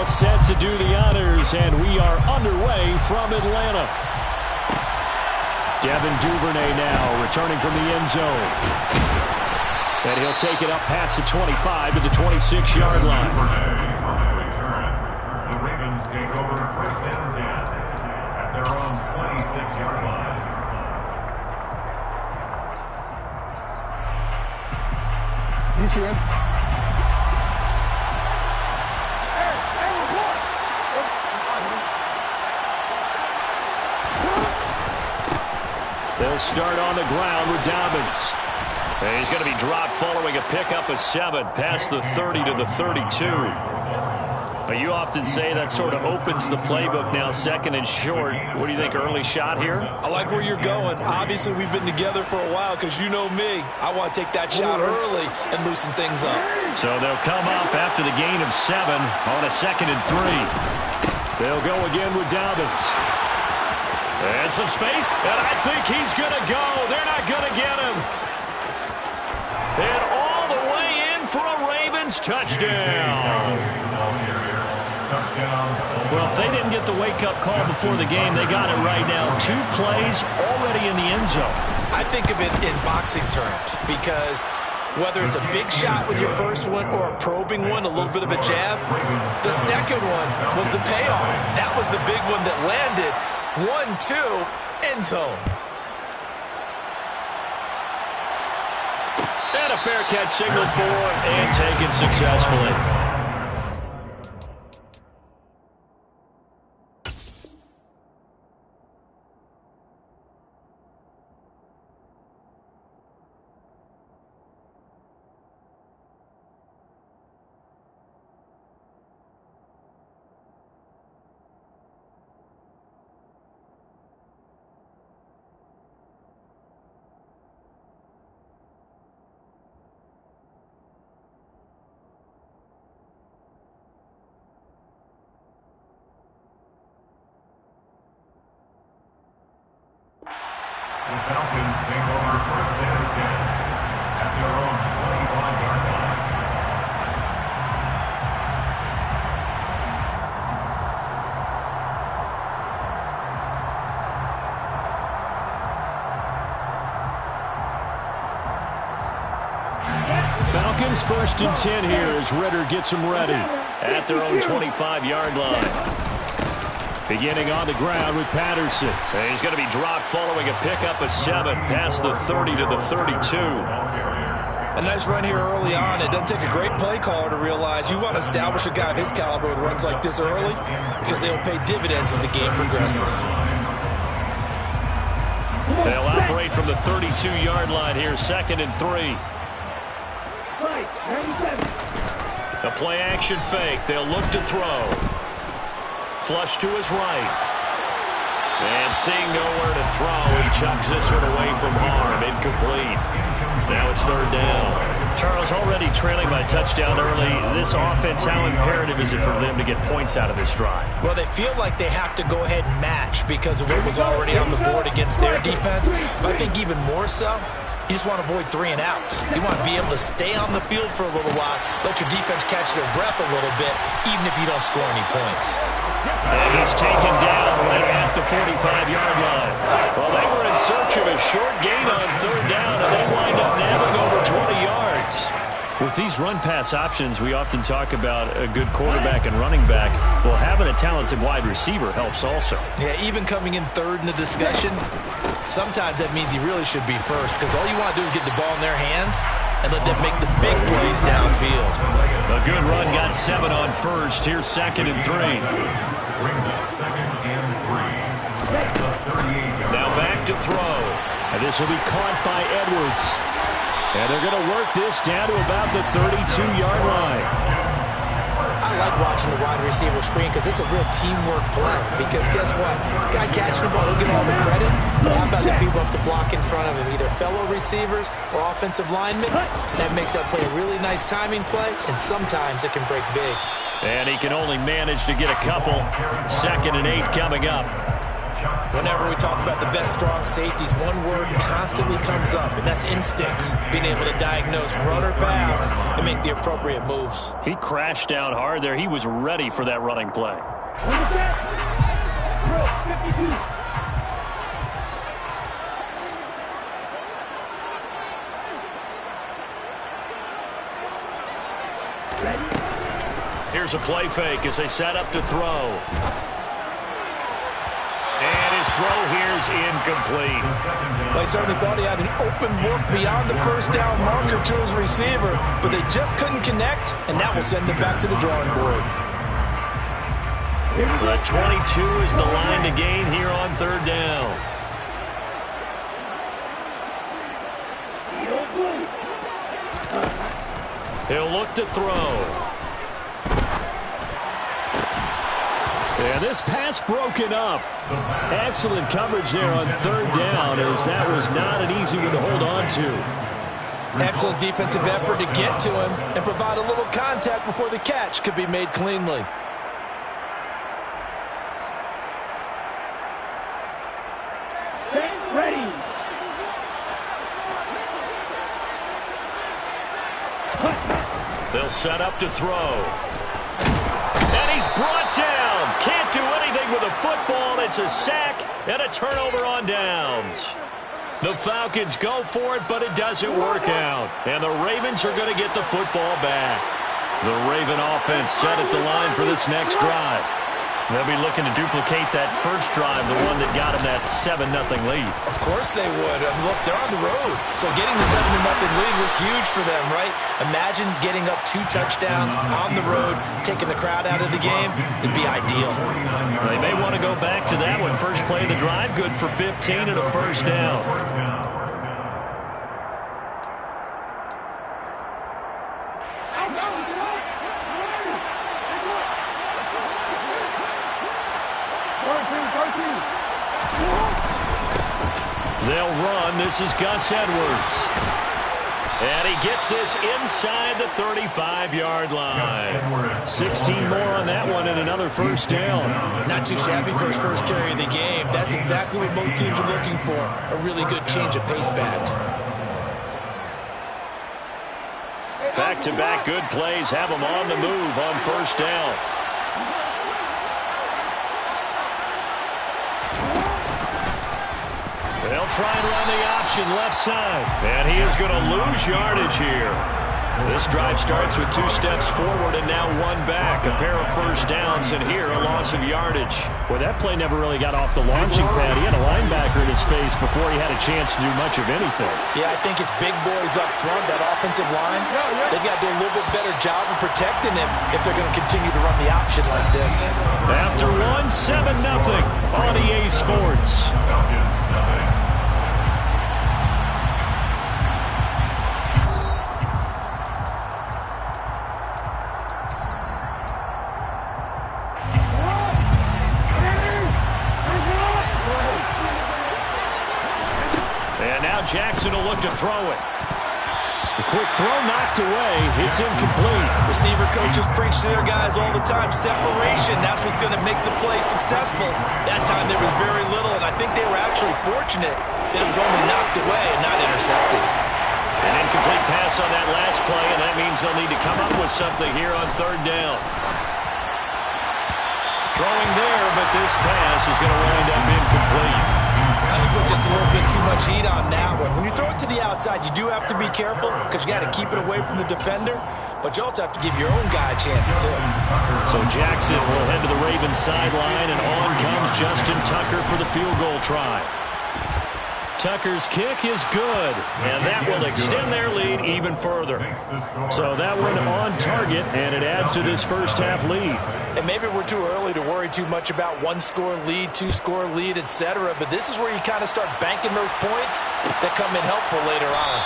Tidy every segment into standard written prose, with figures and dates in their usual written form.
all set to do the honors, and we are underway from Atlanta. Devin Duvernay now returning from the end zone. And he'll take it up past the 25 to the 26-yard line. The Ravens take over first and 10 at their own 26-yard line. You see him? They'll start on the ground with Dobbins. And he's going to be dropped following a pickup of 7 past the 30 to the 32. But you often say that sort of opens the playbook now, second and short. What do you think, early shot here? I like where you're going. Obviously, we've been together for a while because you know me. I want to take that shot early and loosen things up. So they'll come up after the gain of 7 on a 2nd and 3. They'll go again with Dobbins. And some space, and I think he's going to go. They're not going to get him. And all the way in for a Ravens touchdown. Well, if they didn't get the wake-up call before the game, they got it right now. 2 plays already in the end zone. I think of it in boxing terms because whether it's a big shot with your first one or a probing one, a little bit of a jab, the second one was the payoff. That was the big one that landed. 1-2, end zone. And a fair catch signaled for and taken successfully. The Falcons take over first and 10 at their own 25-yard line. Falcons 1st and 10 here as Ritter gets them ready at their own 25-yard line. Beginning on the ground with Patterson. And he's going to be dropped following a pickup of 7 past the 30 to the 32. A nice run here early on. It doesn't take a great play caller to realize you want to establish a guy of his caliber with runs like this early because they'll pay dividends as the game progresses. They'll operate from the 32-yard line here, 2nd and 3. The play-action fake. They'll look to throw. Flush to his right. And seeing nowhere to throw, he chucks this one away from harm. Incomplete. Now it's 3rd down. Charles, already trailing by touchdown early. This offense, how imperative is it for them to get points out of this drive? Well, they feel like they have to go ahead and match because of what was already on the board against their defense. But I think even more so, you just want to avoid 3 and outs. You want to be able to stay on the field for a little while, let your defense catch their breath a little bit, even if you don't score any points. And he's taken down right at the 45-yard line. Well, they were in search of a short gain on 3rd down, and they wind up nabbing over 20 yards. With these run-pass options, we often talk about a good quarterback and running back. Well, having a talented wide receiver helps also. Yeah, even coming in 3rd in the discussion, sometimes that means he really should be first because all you want to do is get the ball in their hands and let them make the big plays downfield. A good run got 7 on 1st. Here's 2nd and 3. Brings up 2nd and 3. Now back to throw. And this will be caught by Edwards. And they're going to work this down to about the 32-yard line. I like watching the wide receiver screen because it's a real teamwork play. Because guess what? The guy catching the ball, he'll get all the credit. But how about the people up to block in front of him, either fellow receivers or offensive linemen? That makes that play a really nice timing play, and sometimes it can break big. And he can only manage to get a couple. 2nd and 8 coming up. Whenever we talk about the best strong safeties, one word constantly comes up, and that's instincts. Being able to diagnose run or pass and make the appropriate moves. He crashed down hard there. He was ready for that running play. Here's a play fake as they set up to throw. And his throw here's incomplete. They certainly thought he had an open look beyond the first down marker to his receiver, but they just couldn't connect, and that will send them back to the drawing board. The 22 is the line to gain here on third down. He'll look to throw. And this pass broken up. Excellent coverage there on third down, as that was not an easy one to hold on to. Excellent defensive effort to get to him and provide a little contact before the catch could be made cleanly. Ready. They'll set up to throw. And he's brought down. Can't do anything with a football. It's a sack and a turnover on downs. The Falcons go for it, but it doesn't work out. And the Ravens are going to get the football back. The Raven offense set at the line for this next drive. They'll be looking to duplicate that first drive, the one that got them that 7-0 lead. Of course they would. I mean, look, they're on the road. So getting the 7-0 lead was huge for them, right? Imagine getting up 2 touchdowns on the road, taking the crowd out of the game. It'd be ideal. They may want to go back to that one. First play of the drive, good for 15 and a first down. They'll run. This is Gus Edwards. And he gets this inside the 35-yard line. 16 more on that one and another first down. Not too shabby for his first carry of the game. That's exactly what most teams are looking for. A really good change of pace back. Back-to-back good plays have him on the move on first down. They'll try and run the option left side. And he is going to lose yardage here. This drive starts with 2 steps forward and now 1 back. A pair of first downs, and here a loss of yardage. Well, that play never really got off the launching pad. He had a linebacker in his face before he had a chance to do much of anything. Yeah, I think it's big boys up front, that offensive line. They've got to do a little bit better job of protecting him if they're going to continue to run the option like this. After 7-0 on EA Sports. Jackson will look to throw it. The quick throw knocked away. It's incomplete. Receiver coaches preach to their guys all the time. Separation, that's what's going to make the play successful. That time there was very little, and I think they were actually fortunate that it was only knocked away and not intercepted. An incomplete pass on that last play, and that means they'll need to come up with something here on third down. Throwing there, but this pass is going to wind up incomplete. I think put just a little bit too much heat on that one. When you throw it to the outside, you do have to be careful because you got to keep it away from the defender, but you also have to give your own guy a chance too. So Jackson will head to the Ravens sideline, and on comes Justin Tucker for the field goal try. Tucker's kick is good, and that will extend their lead even further. So that one on target, and it adds to this first half lead. And maybe we're too early to worry too much about 1-score lead, 2-score lead, etc. But this is where you kind of start banking those points that come in helpful later on.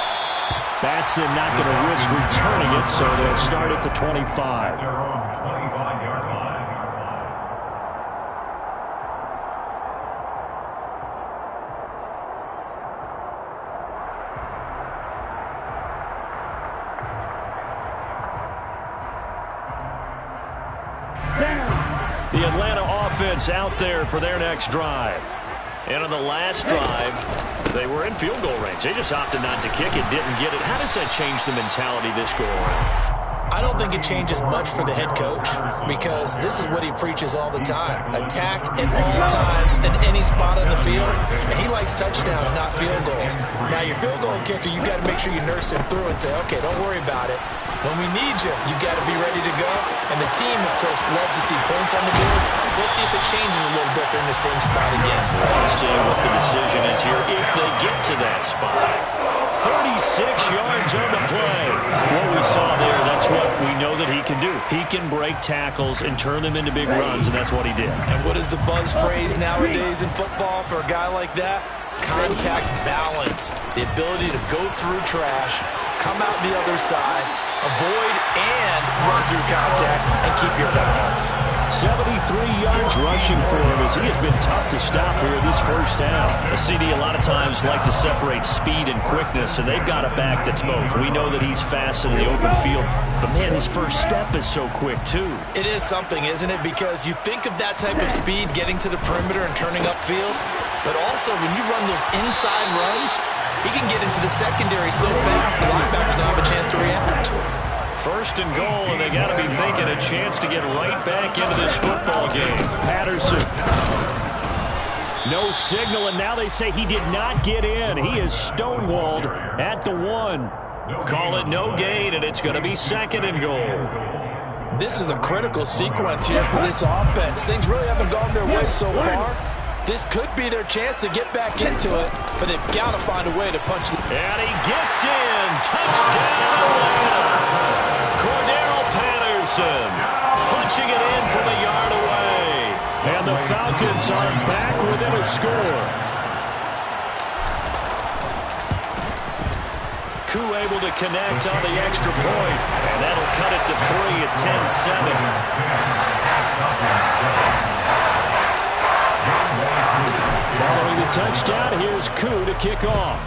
Batson not going to risk returning it, so they'll start at the 25. Their own 25-yard line. The Atlanta offense out there for their next drive. And on the last drive, they were in field goal range. They just opted not to kick it, didn't get it. How does that change the mentality this go around? I don't think it changes much for the head coach because this is what he preaches all the time. Attack at all times in any spot on the field, and he likes touchdowns, not field goals. Now, your field goal kicker, you got to make sure you nurse him through and say, okay, don't worry about it. When we need you, you got to be ready to go. And the team, of course, loves to see points on the board. So let's see if it changes a little bit. They're in the same spot again. We'll see what the decision is here if they get to that spot. 36 yards on the play. What we saw there, that's what we know that he can do. He can break tackles and turn them into big runs, and that's what he did. And what is the buzz phrase nowadays in football for a guy like that? Contact balance. The ability to go through trash, come out the other side, avoid and run through contact, and keep your balance. 73 yards rushing for him as he has been tough to stop here this first half. A CD a lot of times like to separate speed and quickness, and they've got a back that's both. We know that he's fast in the open field, but man, his first step is so quick too. It is something, isn't it? Because you think of that type of speed getting to the perimeter and turning upfield, but also when you run those inside runs, he can get into the secondary so fast the linebackers don't have a chance to react. First and goal, and they got to be thinking a chance to get right back into this football game. Patterson. No signal, and now they say he did not get in. He is stonewalled at the 1. Call it no gain, and it's going to be second and goal. This is a critical sequence here for this offense. Things really haven't gone their way so far. This could be their chance to get back into it, but they've got to find a way to punch the... And he gets in. Touchdown! Cordero Patterson punching it in from a yard away. And the Falcons are back within a score. Koo able to connect on the extra point, and that'll cut it to 3 at 10-7. Following the touchdown, here's Koo to kick off.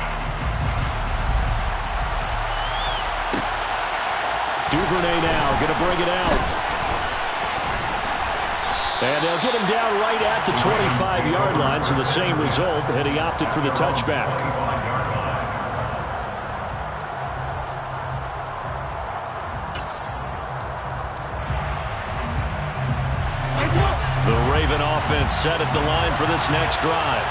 Duvernay now going to bring it out. And they'll get him down right at the 25-yard line, so the same result, and he opted for the touchback. The Raven offense set at the line for this next drive.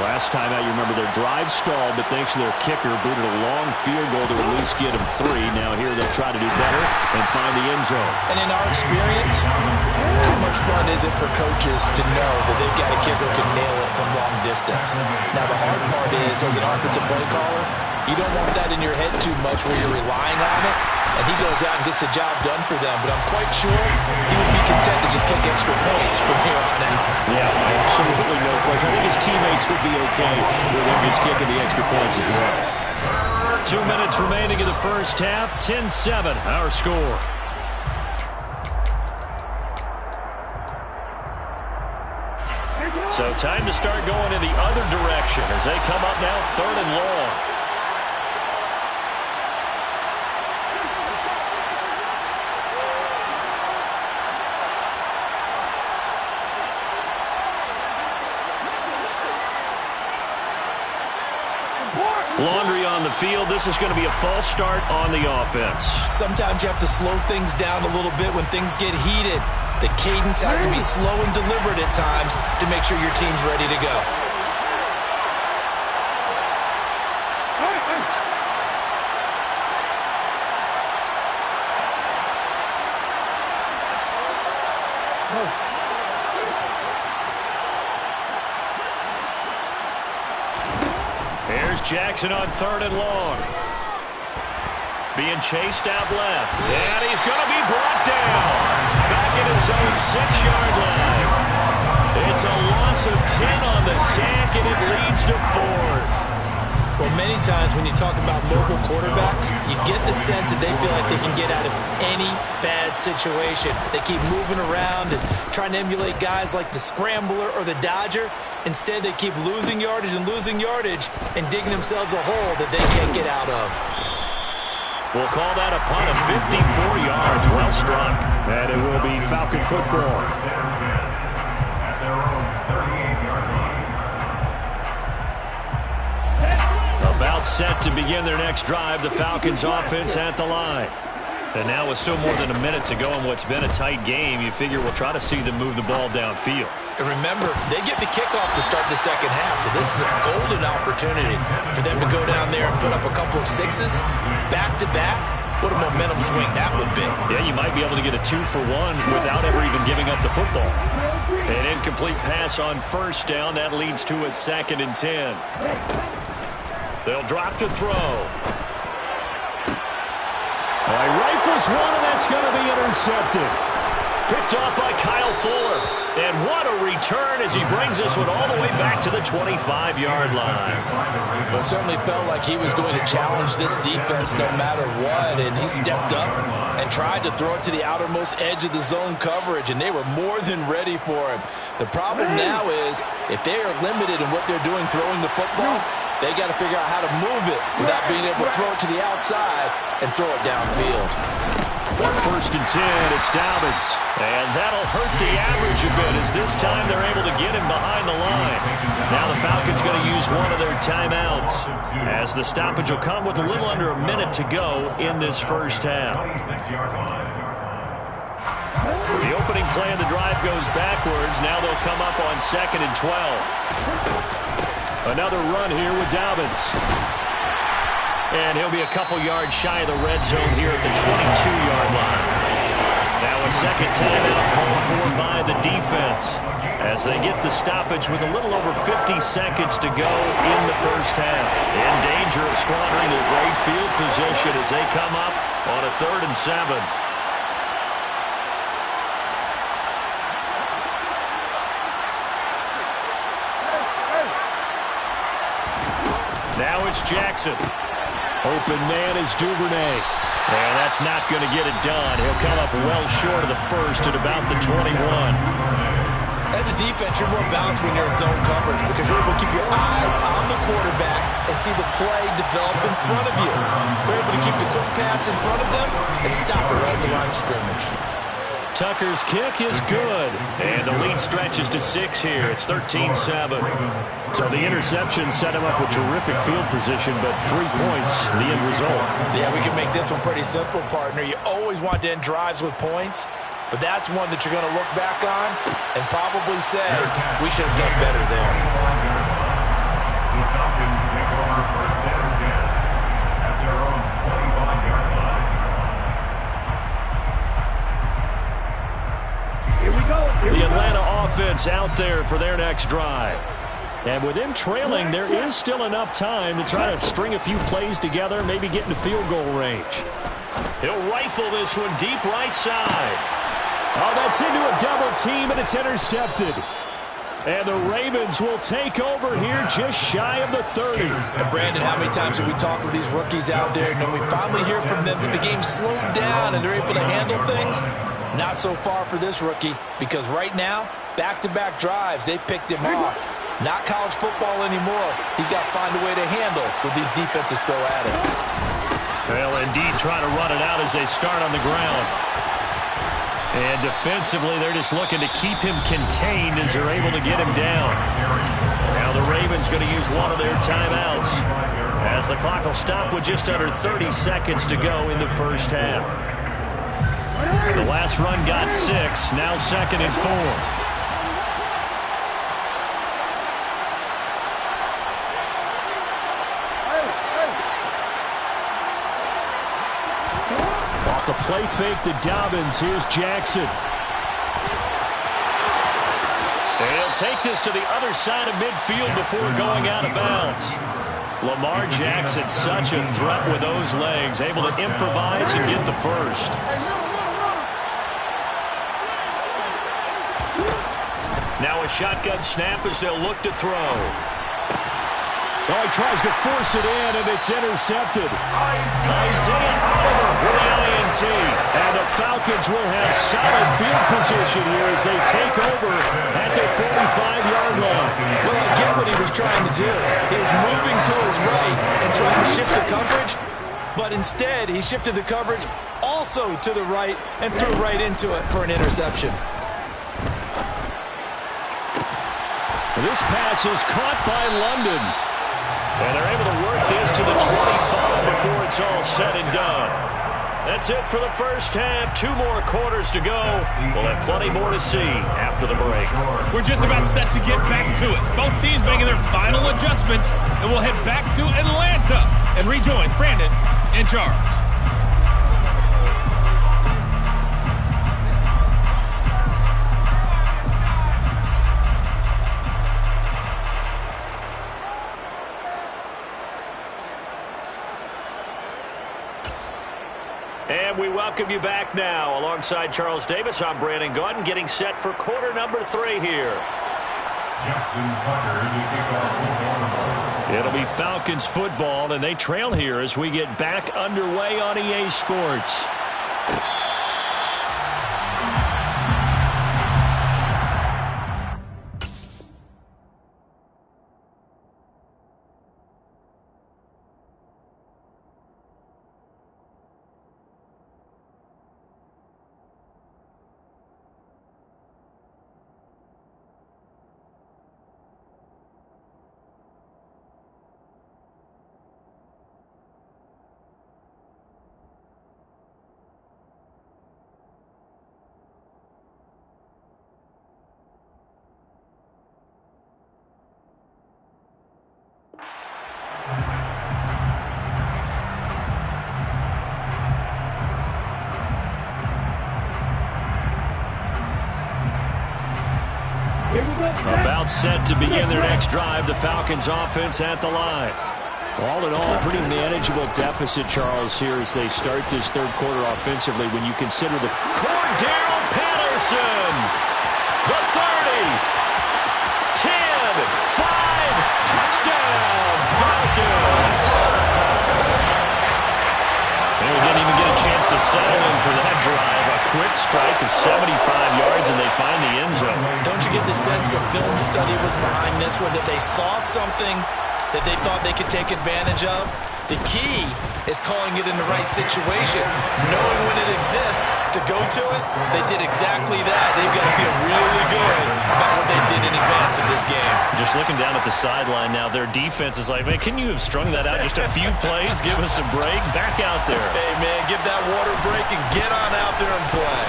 Last time out, you remember their drive stalled, but thanks to their kicker, booted a long field goal to at least get them 3. Now here they'll try to do better and find the end zone. And in our experience, how much fun is it for coaches to know that they've got a kicker who can nail it from long distance? Now the hard part is, as an offensive play caller, you don't want that in your head too much where you're relying on it. And he goes out and gets the job done for them. But I'm quite sure he would be content to just kick extra points from here on out. Yeah, absolutely no question. I think his teammates would be okay with him just kicking the extra points as well. 2 minutes remaining in the first half. 10-7, our score. So time to start going in the other direction as they come up now 3rd and long. Laundry on the field. This is going to be a false start on the offense. Sometimes you have to slow things down a little bit when things get heated. The cadence has to be slow and deliberate at times to make sure your team's ready to go. Here's Jackson on 3rd and long. Being chased out left. And he's going to be brought down. Back at his own 6-yard line. It's a loss of 10 on the sack, and it leads to 4th. Well, many times when you talk about mobile quarterbacks, you get the sense that they feel like they can get out of any bad situation. They keep moving around and trying to emulate guys like the Scrambler or the Dodger. Instead, they keep losing yardage and digging themselves a hole that they can't get out of. We'll call that a punt of 54 yards. Well struck. And it will be Falcon football. about set to begin their next drive. The Falcons offense at the line. And now with still more than a minute to go in what's been a tight game, you figure we'll try to see them move the ball downfield. And remember, they get the kickoff to start the second half, so this is a golden opportunity for them to go down there and put up a couple of sixes back-to-back. What a momentum swing that would be. Yeah, you might be able to get a 2-for-1 without ever even giving up the football. An incomplete pass on first down. That leads to a 2nd and 10. They'll drop to throw. He rifles one, and that's going to be intercepted. Picked off by Kyle Fuller. And what a return as he brings this one all the way back to the 25-yard line. Well, it certainly felt like he was going to challenge this defense no matter what, and he stepped up and tried to throw it to the outermost edge of the zone coverage, and they were more than ready for him. The problem now is if they are limited in what they're doing throwing the football, they got to figure out how to move it without being able to throw it to the outside and throw it downfield. 1st and 10, it's Dobbins. And that'll hurt the average a bit as this time they're able to get him behind the line. Now the Falcons going to use one of their timeouts as the stoppage will come with a little under a minute to go in this first half. The opening play of the drive goes backwards. Now they'll come up on 2nd and 12. Another run here with Dobbins. And he'll be a couple yards shy of the red zone here at the 22-yard line. Now a second timeout called for by the defense as they get the stoppage with a little over 50 seconds to go in the first half. In danger of squandering their great field position as they come up on a 3rd and 7. Now it's Jackson. Open man is Duvernay. And that's not going to get it done. He'll come up well short of the first at about the 21. As a defense, you're more balanced when you're in zone coverage because you're able to keep your eyes on the quarterback and see the play develop in front of you. You're able to keep the quick pass in front of them and stop it right at the line of scrimmage. Tucker's kick is good. And the lead stretches to 6 here. It's 13-7. So the interception set him up with terrific field position, but 3 points, the end result. Yeah, we can make this one pretty simple, partner. You always want to end drives with points, but that's one that you're going to look back on and probably say, we should have done better there. The Falcons take over 1st and 10 at their own 25-yard line. The Atlanta offense out there for their next drive. And with them trailing, there is still enough time to try to string a few plays together, maybe get into field goal range. He'll rifle this one deep right side. Oh, that's into a double team, and it's intercepted. And the Ravens will take over here just shy of the 30. And Brandon, how many times have we talked with these rookies out there, and then we finally hear from them that the game slowed down and they're able to handle things? Not so far for this rookie, because right now, back-to-back drives, they picked him off. Not college football anymore. He's got to find a way to handle what these defenses throw at him. Well, indeed, trying to run it out as they start on the ground. And defensively, they're just looking to keep him contained as they're able to get him down. Now the Ravens going to use one of their timeouts as the clock will stop with just under 30 seconds to go in the first half. The last run got 6, now 2nd and 4. Off the play fake to Dobbins, here's Jackson. And he'll take this to the other side of midfield before going out of bounds. Lamar Jackson, such a threat with those legs, able to improvise and get the first. Now a shotgun snap as they'll look to throw. Oh, he tries to force it in, and it's intercepted. Isaiah Oliver with the INT. And the Falcons will have solid field position here as they take over at their 45-yard line. Well, I get what he was trying to do. He was moving to his right and trying to shift the coverage, but instead he shifted the coverage also to the right and threw right into it for an interception. This pass is caught by London. And they're able to work this to the 25 before it's all said and done. That's it for the first half. 2 more quarters to go. We'll have plenty more to see after the break. We're just about set to get back to it. Both teams making their final adjustments, and we'll head back to Atlanta and rejoin Brandon and Charles. And we welcome you back now. Alongside Charles Davis, I'm Brandon Gaudin, getting set for quarter number 3 here. Justin Tucker to kick off. It'll be Falcons football, and they trail here as we get back underway on EA Sports. About set to begin their next drive, the Falcons offense at the line. All in all, pretty manageable deficit, Charles, here as they start this third quarter offensively when you consider the Cordero Patterson, the 30, 10, 5, touchdown, Falcons. And we didn't even get a chance to settle in for that drive. A quick strike of 75 yards, and they find the end zone. Don't you get the sense the film study was behind this one, that they saw something that they thought they could take advantage of? The key is calling it in the right situation, knowing when it exists to go to it. They did exactly that. They've got to feel really good about what they did in advance of this game. Just looking down at the sideline now, their defense is like, man, can you have strung that out just a few plays? Give us a break. Back out there. Hey, man, give that water break and get on out there and play.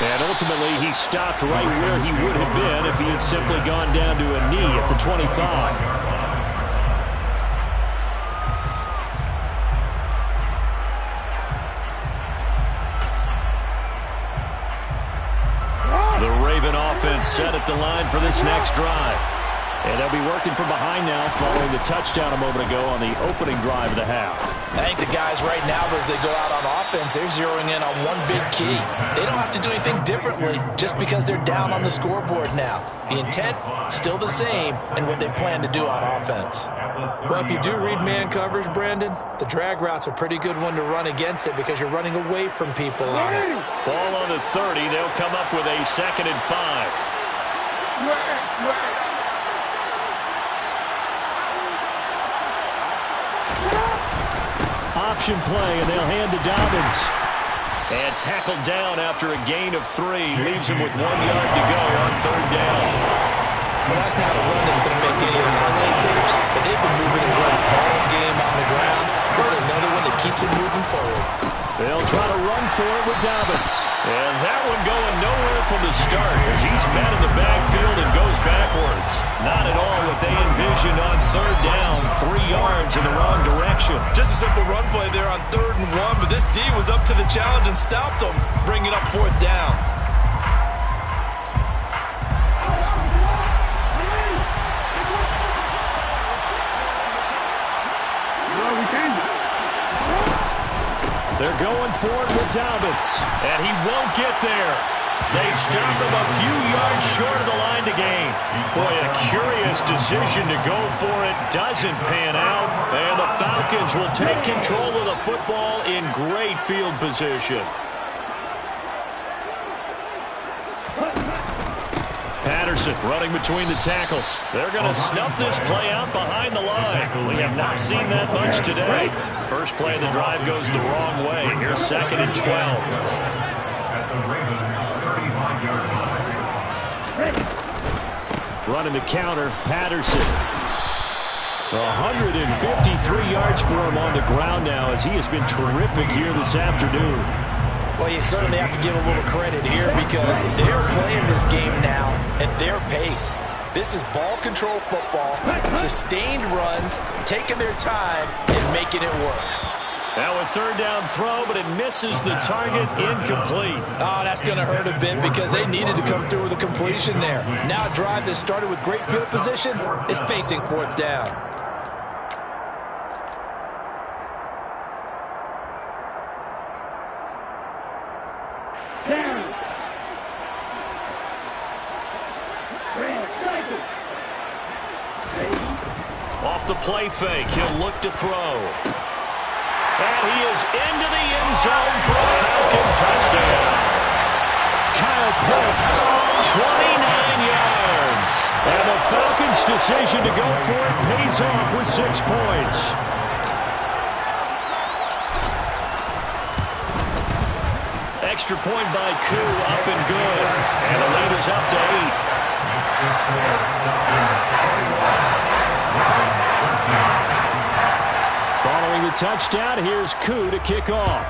And ultimately, he stopped right where he would have been if he had simply gone down to a knee at the 25. The Raven offense set at the line for this next drive. And they'll be working from behind now following the touchdown a moment ago on the opening drive of the half. I think the guys right now, as they go out on offense, they're zeroing in on one big key. They don't have to do anything differently just because they're down on the scoreboard now. The intent, still the same, and what they plan to do on offense. Well, if you do read man coverage, Brandon, the drag route's a pretty good one to run against it because you're running away from people on it. Ball on the 30. They'll come up with a 2nd and 5. Option play, and they'll hand to Dobbins. And tackled down after a gain of 3. Leaves him with 1 yard to go on 3rd down. Well, that's not a run that's going to make any of the highlight tapes, but they've been moving it right all game on the ground. This is another one that keeps it moving forward. They'll try to run for it with Dobbins. And that one going nowhere from the start as he's met in the backfield and goes backwards. Not at all what they envisioned on 3rd down. 3 yards in the wrong direction. Just a simple run play there on 3rd and 1, but this D was up to the challenge and stopped them, bringing up 4th down. They're going for it with Dobbins, and he won't get there. They stop him a few yards short of the line to gain. Boy, a curious decision to go for it. Doesn't pan out, and the Falcons will take control of the football in great field position. Patterson running between the tackles. They're going to snuff this play out behind the line. We have not seen that much today. First play of the drive goes the wrong way. Here's 2nd and 12. At the Ravens' 35-yard line. Running the counter, Patterson. 153 yards for him on the ground now, as he has been terrific here this afternoon. Well, you certainly have to give a little credit here because they're playing this game now at their pace. This is ball control football, sustained runs, taking their time and making it work. Now a third down throw, but it misses the target, incomplete. Oh, that's going to hurt a bit because they needed to come through with a completion there. Now a drive that started with great field position is facing fourth down. Off the play fake, he'll look to throw. And he is into the end zone for a Falcon touchdown. Kyle Pitts, 29 yards. and the Falcons' decision to go for it pays off with 6 points. Extra point by Koo, up and good. And the lead is up to 8. Following the touchdown, here's Koo to kick off.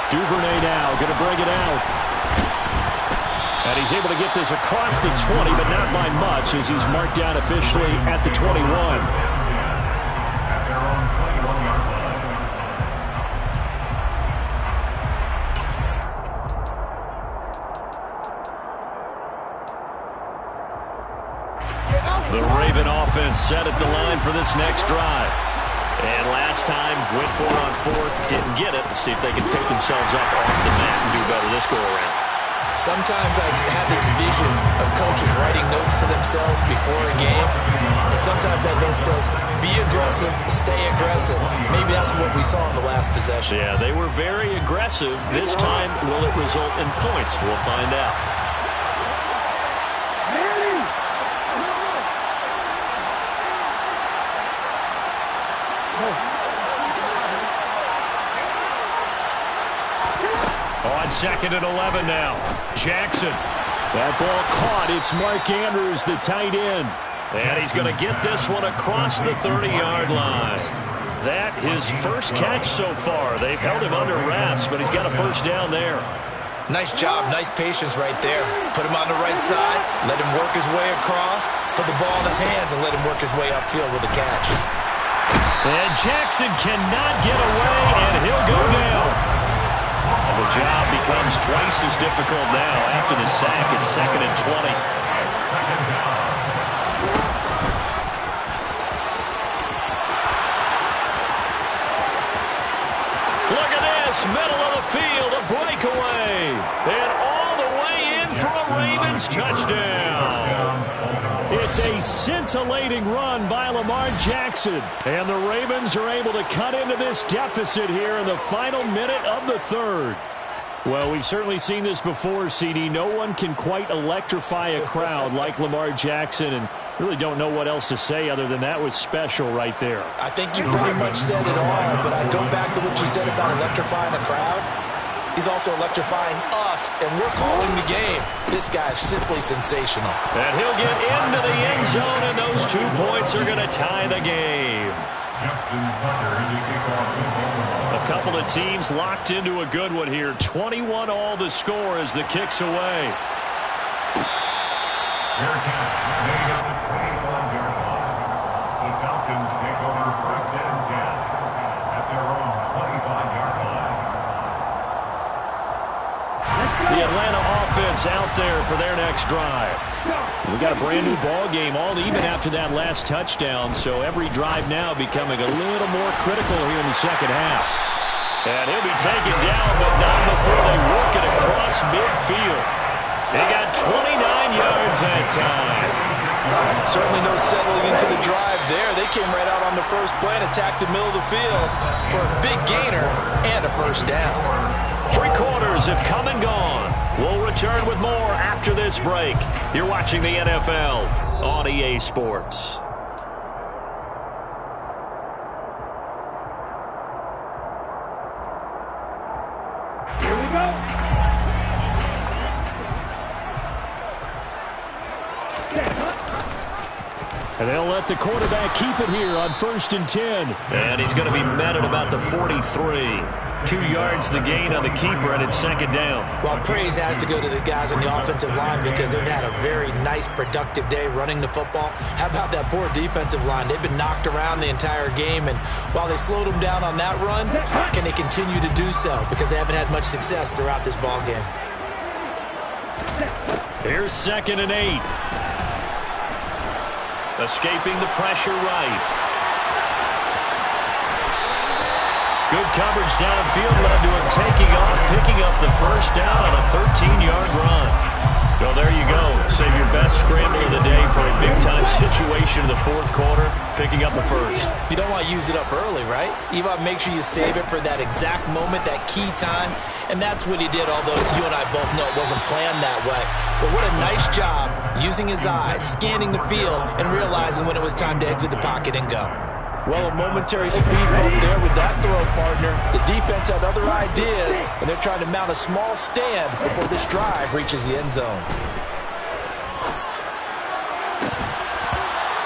Duvernay now going to bring it out. And he's able to get this across the 20, but not by much, as he's marked down officially at the 21. The Raven offense set at the line for this next drive. And last time, went for it on fourth, didn't get it. See if they can pick themselves up off the mat and do better this go-around. Sometimes I have this vision of coaches writing notes to themselves before a game. And sometimes that note says, be aggressive, stay aggressive. Maybe that's what we saw in the last possession. Yeah, they were very aggressive. This time, will it result in points? We'll find out. On second and 11 now. Jackson. That ball caught. It's Mark Andrews, the tight end. And he's going to get this one across the 30-yard line. That his first catch so far. They've held him under wraps, but he's got a first down there. Nice job, nice patience right there. Put him on the right side, let him work his way across, put the ball in his hands, and let him work his way upfield with a catch. And Jackson cannot get away, and he'll go down. And the job becomes twice as difficult now. After the sack, it's second and 20. Look at this, middle of the field, a breakaway. And all the way in for a Ravens touchdown. It's a scintillating run by Lamar Jackson. And the Ravens are able to cut into this deficit here in the final minute of the third. Well, we've certainly seen this before, CD. No one can quite electrify a crowd like Lamar Jackson, and really don't know what else to say other than that was special right there. I think you pretty much said it all, but I go back to what you said about electrifying a crowd. He's also electrifying us, and we're calling the game. This guy's simply sensational. And he'll get into the end zone, and those 2 points are going to tie the game. A couple of teams locked into a good one here. 21 all the score as the kick's away. Fair catch made at the 21-yard line. The Falcons take over first and 10 at their own 25-yard line. The Atlanta offense out there for their next drive. We got a brand new ball game, all even after that last touchdown, so every drive now becoming a little more critical here in the second half. And he'll be taken down, but not before they work it across midfield. They got 29 yards that time. Certainly no settling into the drive there. They came right out on the first play and attacked the middle of the field for a big gainer and a first down. 3 quarters have come and gone. We'll return with more after this break. You're watching the NFL on EA Sports. Here we go. Get it. And they'll let the quarterback keep it here on 1st and 10. And he's going to be met at about the 43. 2 yards the gain on the keeper, and it's 2nd down. Well, praise has to go to the guys on the offensive line because they've had a very nice, productive day running the football. How about that poor defensive line? They've been knocked around the entire game, and while they slowed them down on that run, can they continue to do so? Because they haven't had much success throughout this ball game. Here's 2nd and 8. Escaping the pressure right. Good coverage downfield led to him taking off, picking up the 1st down on a 13-yard run. So there you go. Save your best scramble of the day for a big-time situation in the 4th quarter, picking up the 1st. You don't want to use it up early, right? You want to make sure you save it for that exact moment, that key time. And that's what he did, although you and I both know it wasn't planned that way. But what a nice job using his eyes, scanning the field, and realizing when it was time to exit the pocket and go. Well, a momentary speed bump there with that throw, partner. The defense had other ideas, and they're trying to mount a small stand before this drive reaches the end zone.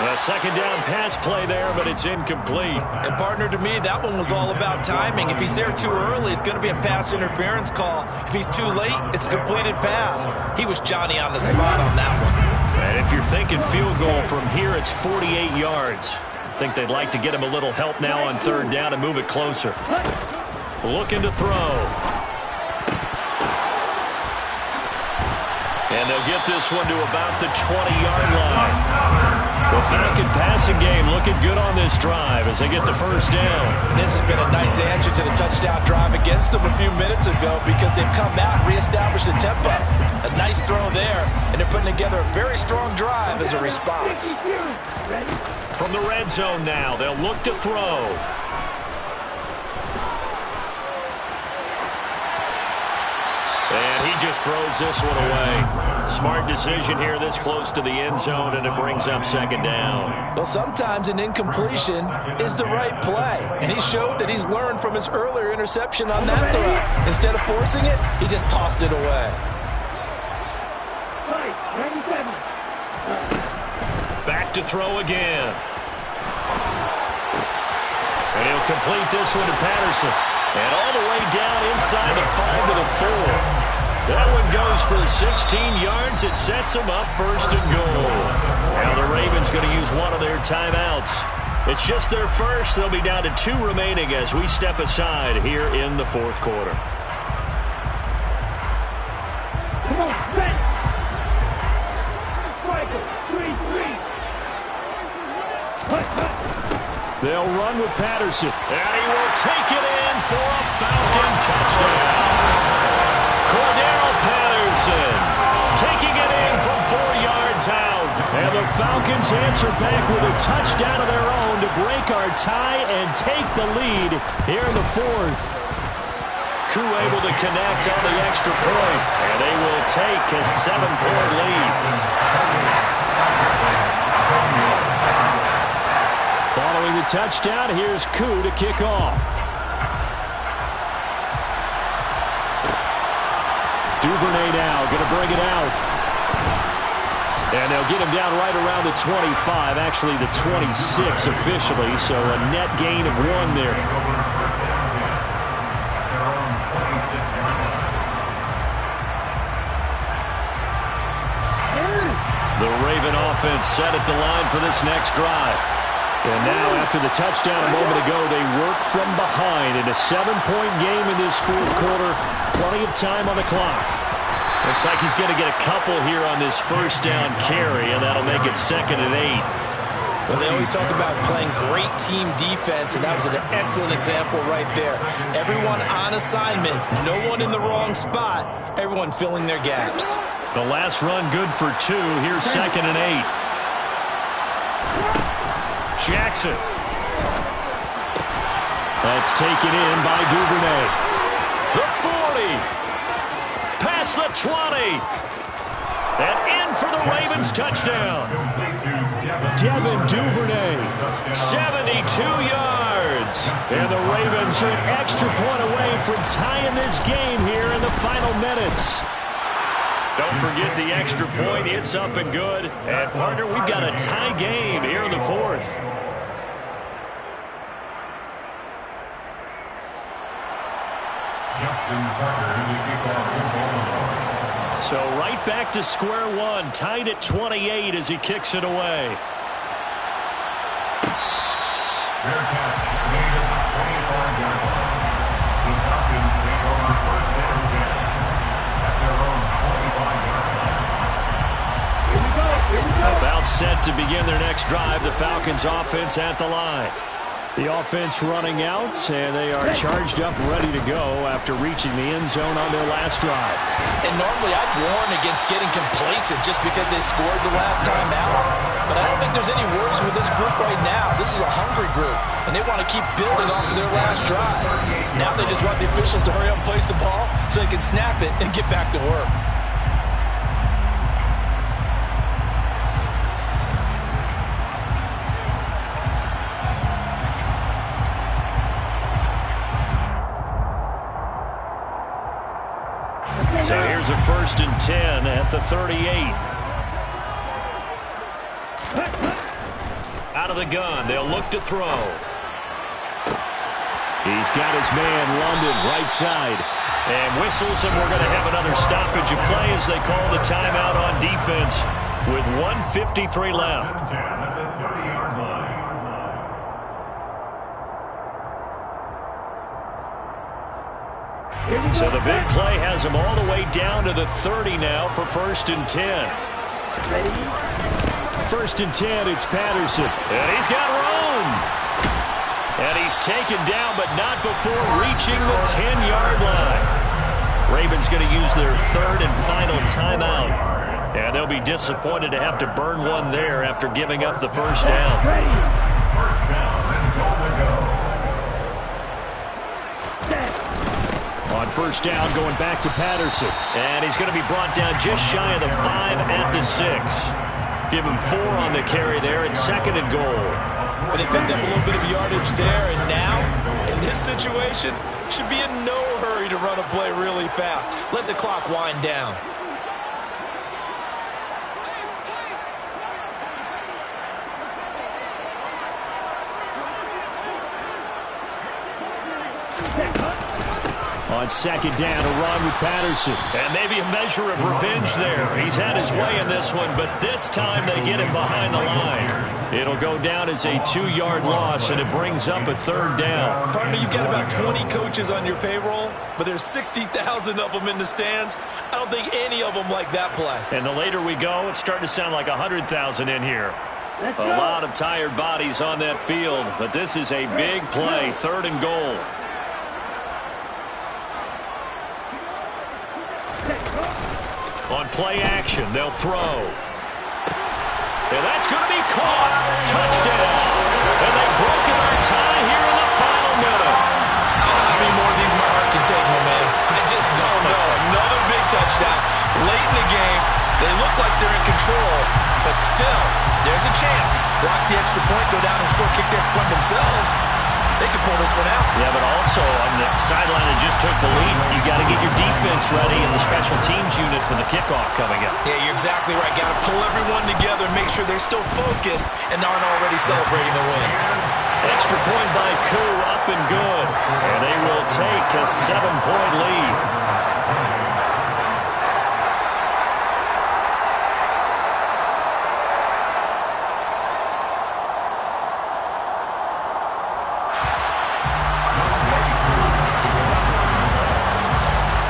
A 2nd down pass play there, but it's incomplete. And, partner, to me, that one was all about timing. If he's there too early, it's going to be a pass interference call. If he's too late, it's a completed pass. He was Johnny on the spot on that one. And if you're thinking field goal from here, it's 48 yards. I think they'd like to get him a little help now on 3rd down and move it closer. Looking to throw. And they'll get this one to about the 20-yard line. The Falcon passing game looking good on this drive as they get the 1st down. This has been a nice answer to the touchdown drive against them a few minutes ago because they've come out and reestablished the tempo. A nice throw there, and they're putting together a very strong drive as a response. From the red zone now, they'll look to throw. And he just throws this one away. Smart decision here this close to the end zone, and it brings up 2nd down. Well, sometimes an incompletion is the right play, and he showed that he's learned from his earlier interception on that throw. Instead of forcing it, he just tossed it away. Back to throw again. And he'll complete this one to Patterson. And all the way down inside the 5 to the 4. That one goes for 16 yards. It sets them up 1st and goal. Now the Ravens going to use one of their timeouts. It's just their first. They'll be down to 2 remaining as we step aside here in the 4th quarter. Come on, set. Striker, 3-3. They'll run with Patterson. And he will take it in for a Falcon touchdown. Cordero Patterson taking it in from 4 yards out. And the Falcons answer back with a touchdown of their own to break our tie and take the lead here in the 4th. Koo able to connect on the extra point, and they will take a 7-point lead. Following the touchdown, here's Koo to kick off. Duvernay now going to bring it out. And they'll get him down right around the 25, actually the 26 officially, so a net gain of 1 there. The Raven offense set at the line for this next drive. And now, after the touchdown a moment ago, they work from behind in a 7-point game in this 4th quarter. Plenty of time on the clock. Looks like he's going to get a couple here on this 1st down carry, and that'll make it 2nd and 8. Well, they always talk about playing great team defense, and that was an excellent example right there. Everyone on assignment, no one in the wrong spot, everyone filling their gaps. The last run good for 2. Here's 2nd and 8. Jackson. That's taken in by Duvernay. The 40. Past the 20. And in for the Ravens touchdown. Devin Duvernay. 72 yards. And the Ravens are an extra point away from tying this game here in the final minutes. Don't forget the extra point. It's up and good. And, partner, we've got a tie game here in the fourth. Justin Tucker in the kickoff. So right back to square one, tied at 28 as he kicks it away. Fair catch made at the 25-yard line. The Falcons take over first and 10 at their own 25-yard line. Here we go. Here we go. About set to begin their next drive. The Falcons offense at the line. The offense running out, and they are charged up, ready to go after reaching the end zone on their last drive. And normally I'd warn against getting complacent just because they scored the last time out. But I don't think there's any worries with this group right now. This is a hungry group, and they want to keep building off of their last drive. Now they just want the officials to hurry up and place the ball so they can snap it and get back to work. So here's a 1st and 10 at the 38. Out of the gun, they'll look to throw. He's got his man, London, right side. And whistles, and we're going to have another stoppage of play as they call the timeout on defense with 1:53 left. 10 at the 30-yard line. So the big play has him all the way down to the 30 now for 1st and 10. Ready? 1st and 10, it's Patterson. And he's got room. And he's taken down, but not before reaching the 10-yard line. Ravens going to use their 3rd and final timeout. And they'll be disappointed to have to burn one there after giving up the first down. Ready? First down and goal to go. On 1st down, going back to Patterson. And he's going to be brought down just shy of the 5 at the 6. Give him 4 on the carry there at 2nd and goal. But they picked up a little bit of yardage there, and now, in this situation, should be in no hurry to run a play really fast. Let the clock wind down. On 2nd down, a run with Patterson. And maybe a measure of revenge there. He's had his way in this one, but this time they get him behind the line. It'll go down as a 2-yard loss, and it brings up a 3rd down. Partner, you've got about 20 coaches on your payroll, but there's 60,000 of them in the stands. I don't think any of them like that play. And the later we go, it's starting to sound like 100,000 in here. Let's A go. lot of tired bodies on that field, but this is a big play, 3rd and goal. On play action, they'll throw. And that's going to be caught. Touchdown. And they've broken our tie here in the final minute. I don't know how many more of these my heart can take, my man. I just don't know. Another big touchdown. Late in the game, they look like they're in control, but still, there's a chance. Block the extra point, go down and score, kick the extra point themselves. They could pull this one out. Yeah, but also on the sideline that just took the lead, you got to get your defense ready and the special teams unit for the kickoff coming up. Yeah, you're exactly right. Got to pull everyone together, make sure they're still focused and aren't already celebrating the win. Extra point by Koo, up and good. And they will take a 7-point lead.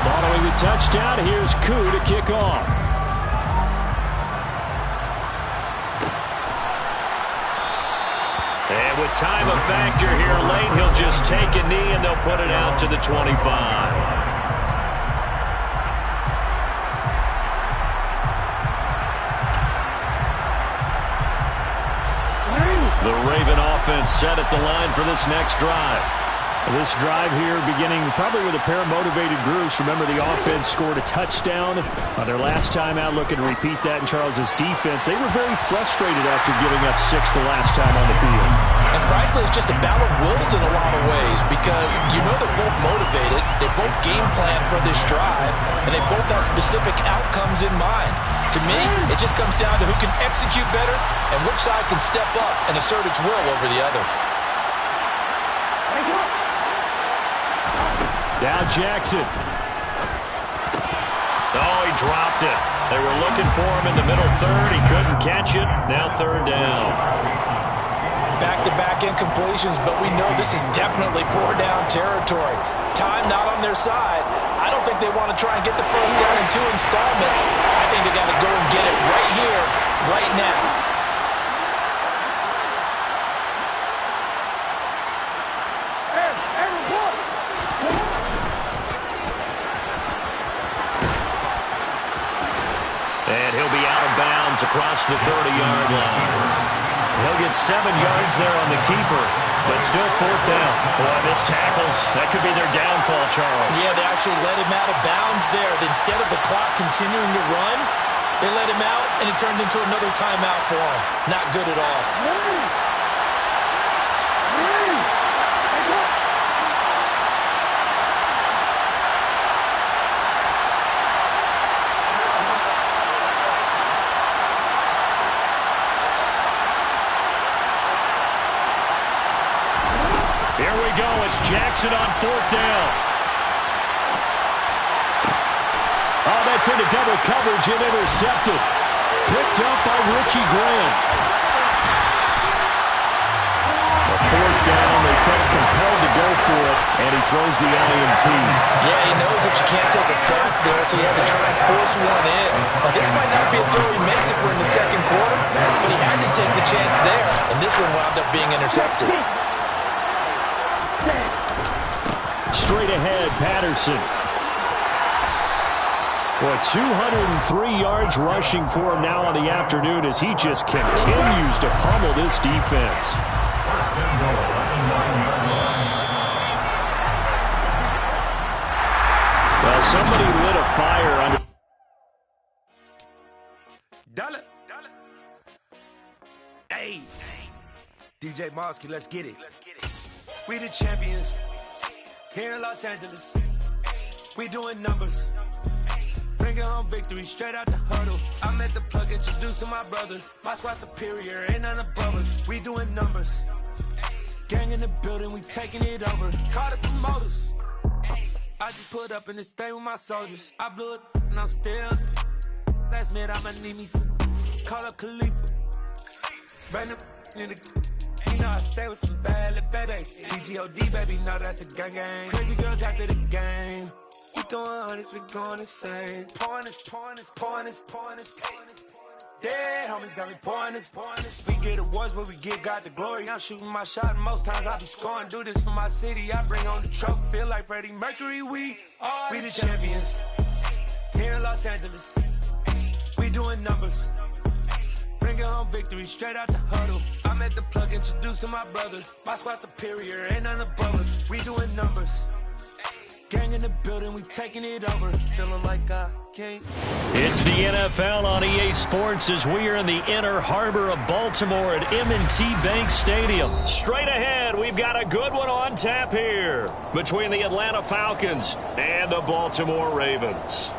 Following the touchdown, here's Koo to kick off. And with time a factor here late, he'll just take a knee and they'll put it out to the 25. The Raven offense set at the line for this next drive. This drive here beginning probably with a pair of motivated groups. Remember, the offense scored a touchdown on their last time out, looking to repeat that in Charles's defense. They were very frustrated after giving up 6 the last time on the field. And frankly, it's just a battle of wills in a lot of ways because you know they're both motivated, they both game plan for this drive, and they both have specific outcomes in mind. To me, it just comes down to who can execute better and which side can step up and assert its will over the other. Now Jackson. Oh, he dropped it. They were looking for him in the middle third. He couldn't catch it. Now third down. Back-to-back incompletions, but we know this is definitely 4-down territory. Time not on their side. I don't think they want to try and get the first down in 2 installments. I think they got to go and get it right here, right now. And he'll be out of bounds across the 30-yard line. He'll get 7 yards there on the keeper, but still fourth down. Boy, missed tackles. That could be their downfall, Charles. Yeah, they actually let him out of bounds there. Instead of the clock continuing to run, they let him out, and it turned into another timeout for him. Not good at all. Here we go. It's Jackson on fourth down. Oh, that's into double coverage and intercepted. Picked up by Richie Grant. A fourth down. They felt compelled to go for it, and he throws the INT. Yeah, he knows that you can't take a sack there, so he had to try and force one in. Now, this might not be a throw he makes it for in the second quarter, but he had to take the chance there, and this one wound up being intercepted. Straight ahead, Patterson. Well, 203 yards rushing for him now on the afternoon as he just continues to pummel this defense. First and goal at the 9-yard line. Well, somebody lit a fire under. Dollar. Hey. DJ Mosky, let's get it. We the champions. Here in Los Angeles, we doing numbers. Bringing home victory straight out the huddle. I met the plug, introduced to my brother. My squad superior, ain't none above us. We doing numbers. Gang in the building, we taking it over. Call the promoters. I just put up in this thing with my soldiers. I blew it and I'm still. Last minute, I'ma need me some. Call up Khalifa. Random in the. You know I stay with some bad little baby. TGOD, baby, no, that's a gang. Crazy girls after the game. We throwing hundreds, we going insane. Pouring this. Dead homies got me pouring this. We get awards, but we give God the glory. I'm shooting my shot, and most times I be scoring. Do this for my city, I bring on the trophy. Feel like Freddie Mercury, we the champions. Here in Los Angeles, we doing numbers. Bringing home victory straight out the huddle. I met the plug, introduced to my brother. My squad superior, ain't none above us. We doing numbers. Gang in the building, we taking it over. Feeling like I can't. It's the NFL on EA Sports as we are in the inner harbor of Baltimore at M&T Bank Stadium. Straight ahead, we've got a good one on tap here between the Atlanta Falcons and the Baltimore Ravens.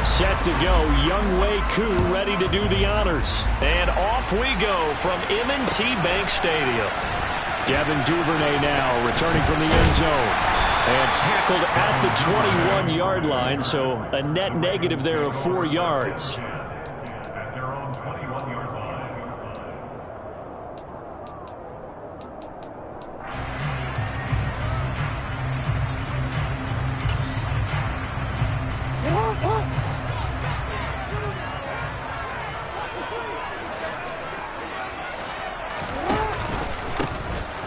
Set to go, Younghoe Koo ready to do the honors. And off we go from M&T Bank Stadium. Devin Duvernay now returning from the end zone. And tackled at the 21-yard line, so a net negative there of 4 yards. At their own 21-yard line.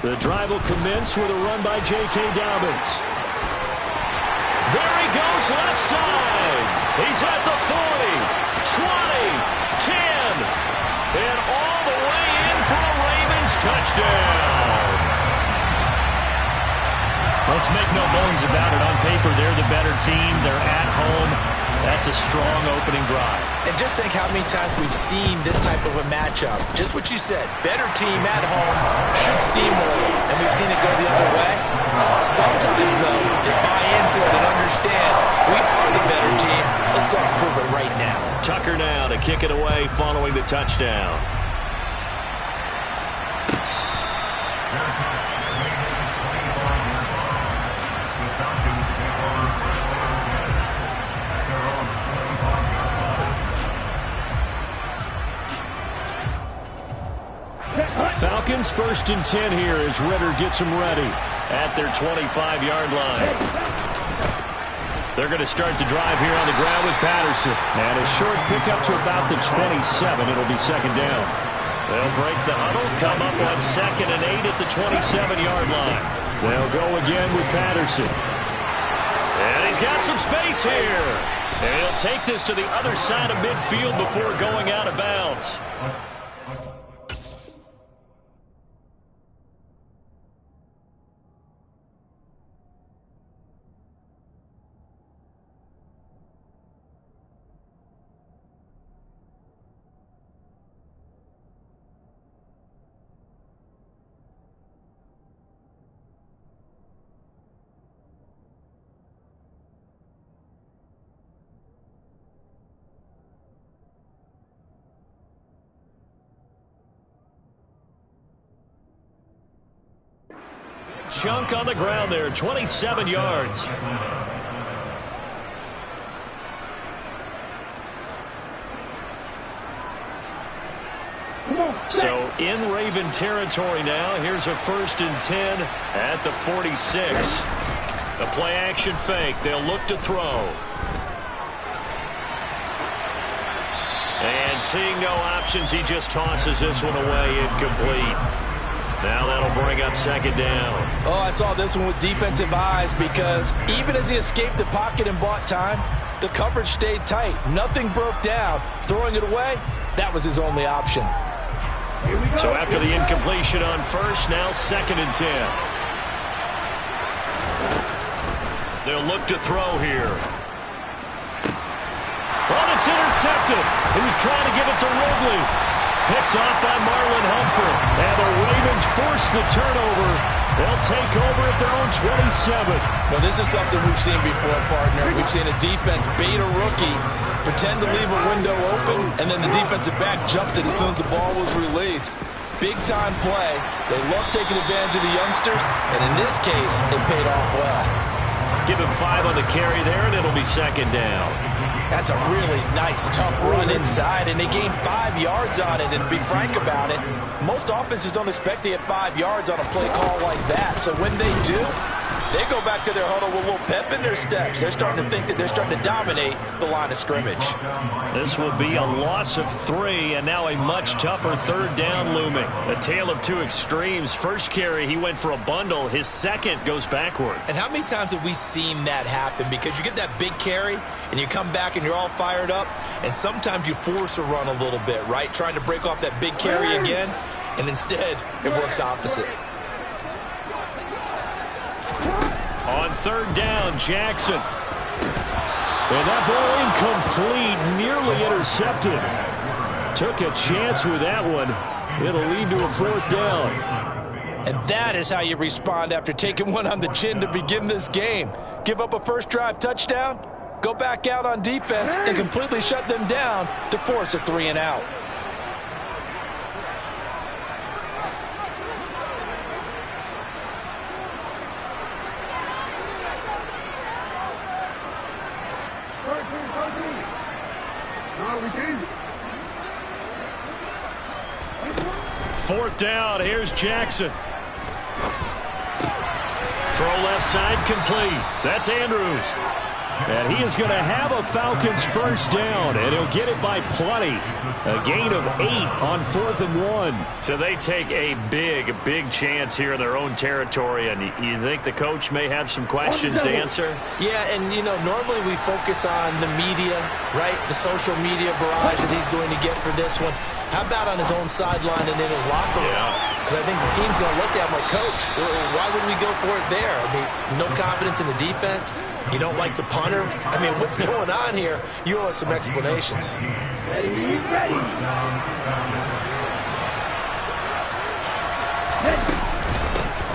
The drive will commence with a run by J.K. Dobbins. left side. He's at the 40, 20, 10, and all the way in for a Ravens touchdown. Let's make no bones about it. On paper, they're the better team. They're at home. That's a strong opening drive. And just think how many times we've seen this type of a matchup. Just what you said, better team at home should steamroll, and we've seen it go the other way. Sometimes, though, they buy into it and understand we are the better team. Let's go and prove it right now. Tucker now to kick it away following the touchdown. Falcons 1st and 10 here as Ritter gets them ready at their 25-yard line. They're going to start the drive here on the ground with Patterson. And a short pickup to about the 27. It'll be second down. They'll break the huddle, come up on 2nd and 8 at the 27-yard line. They'll go again with Patterson. And he's got some space here. And he'll take this to the other side of midfield before going out of bounds. Chunk on the ground there, 27 yards. So in Raven territory now. Here's a 1st and 10 at the 46. A play action fake. They'll look to throw. And seeing no options, he just tosses this one away incomplete. Now that'll bring up second down. Oh, I saw this one with defensive eyes because even as he escaped the pocket and bought time, the coverage stayed tight. Nothing broke down. Throwing it away, that was his only option. So after the incompletion on 1st, now 2nd and 10. They'll look to throw here. Oh, it's intercepted. He was trying to give it to Ridley. Picked off by Marlon Humphrey. And the Ravens force the turnover. They'll take over at their own 27. Well, this is something we've seen before, partner. We've seen a defense bait a rookie, pretend to leave a window open, and then the defensive back jumped it as soon as the ball was released. Big-time play. They love taking advantage of the youngsters, and in this case, it paid off well. Give him 5 on the carry there, and it'll be second down. That's a really nice, tough run inside, and they gained 5 yards on it. And to be frank about it, most offenses don't expect to get 5 yards on a play call like that. So when they do, they go back to their huddle with a little pep in their steps. They're starting to think that they're starting to dominate the line of scrimmage. This will be a loss of 3, and now a much tougher 3rd down looming. A tale of two extremes. First carry, he went for a bundle. His second goes backward. And how many times have we seen that happen? Because you get that big carry, and you come back and you're all fired up, and sometimes you force a run a little bit, right? Trying to break off that big carry again, and instead it works opposite. On 3rd down, Jackson. And that ball incomplete, nearly intercepted. Took a chance with that one. It'll lead to a 4th down. And that is how you respond after taking one on the chin to begin this game. Give up a first drive touchdown, go back out on defense, and completely shut them down to force a 3 and out. Fourth down, here's Jackson. Throw left side complete. That's Andrews. And he is going to have a Falcons first down, and he'll get it by plenty. A gain of 8 on 4th and 1. So they take a big chance here in their own territory, and you think the coach may have some questions to answer? Yeah, and, you know, normally we focus on the media, right? The social media barrage that he's going to get for this one. How about on his own sideline and in his locker room? Because I think the team's going to look at him like, Coach, why would we go for it there? I mean, no confidence in the defense. You don't like the punter? I mean, what's going on here? You owe us some explanations. Ready.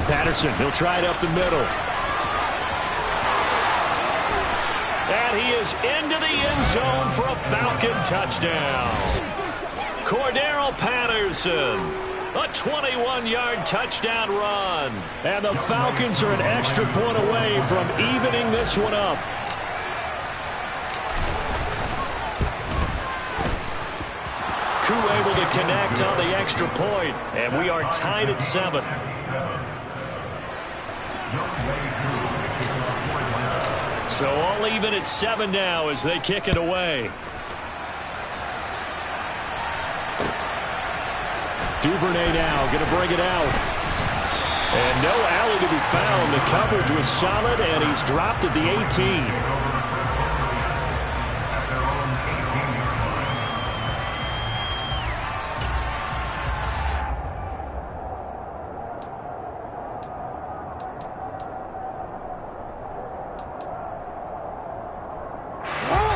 Patterson, he'll try it up the middle. And he is into the end zone for a Falcon touchdown. Cordero Patterson, a 21-yard touchdown run. And the Falcons are an extra point away from evening this one up. Koo able to connect on the extra point, and we are tied at 7. So all even at 7 now as they kick it away. Duvernay now going to bring it out. And no alley to be found. The coverage was solid, and he's dropped at the 18.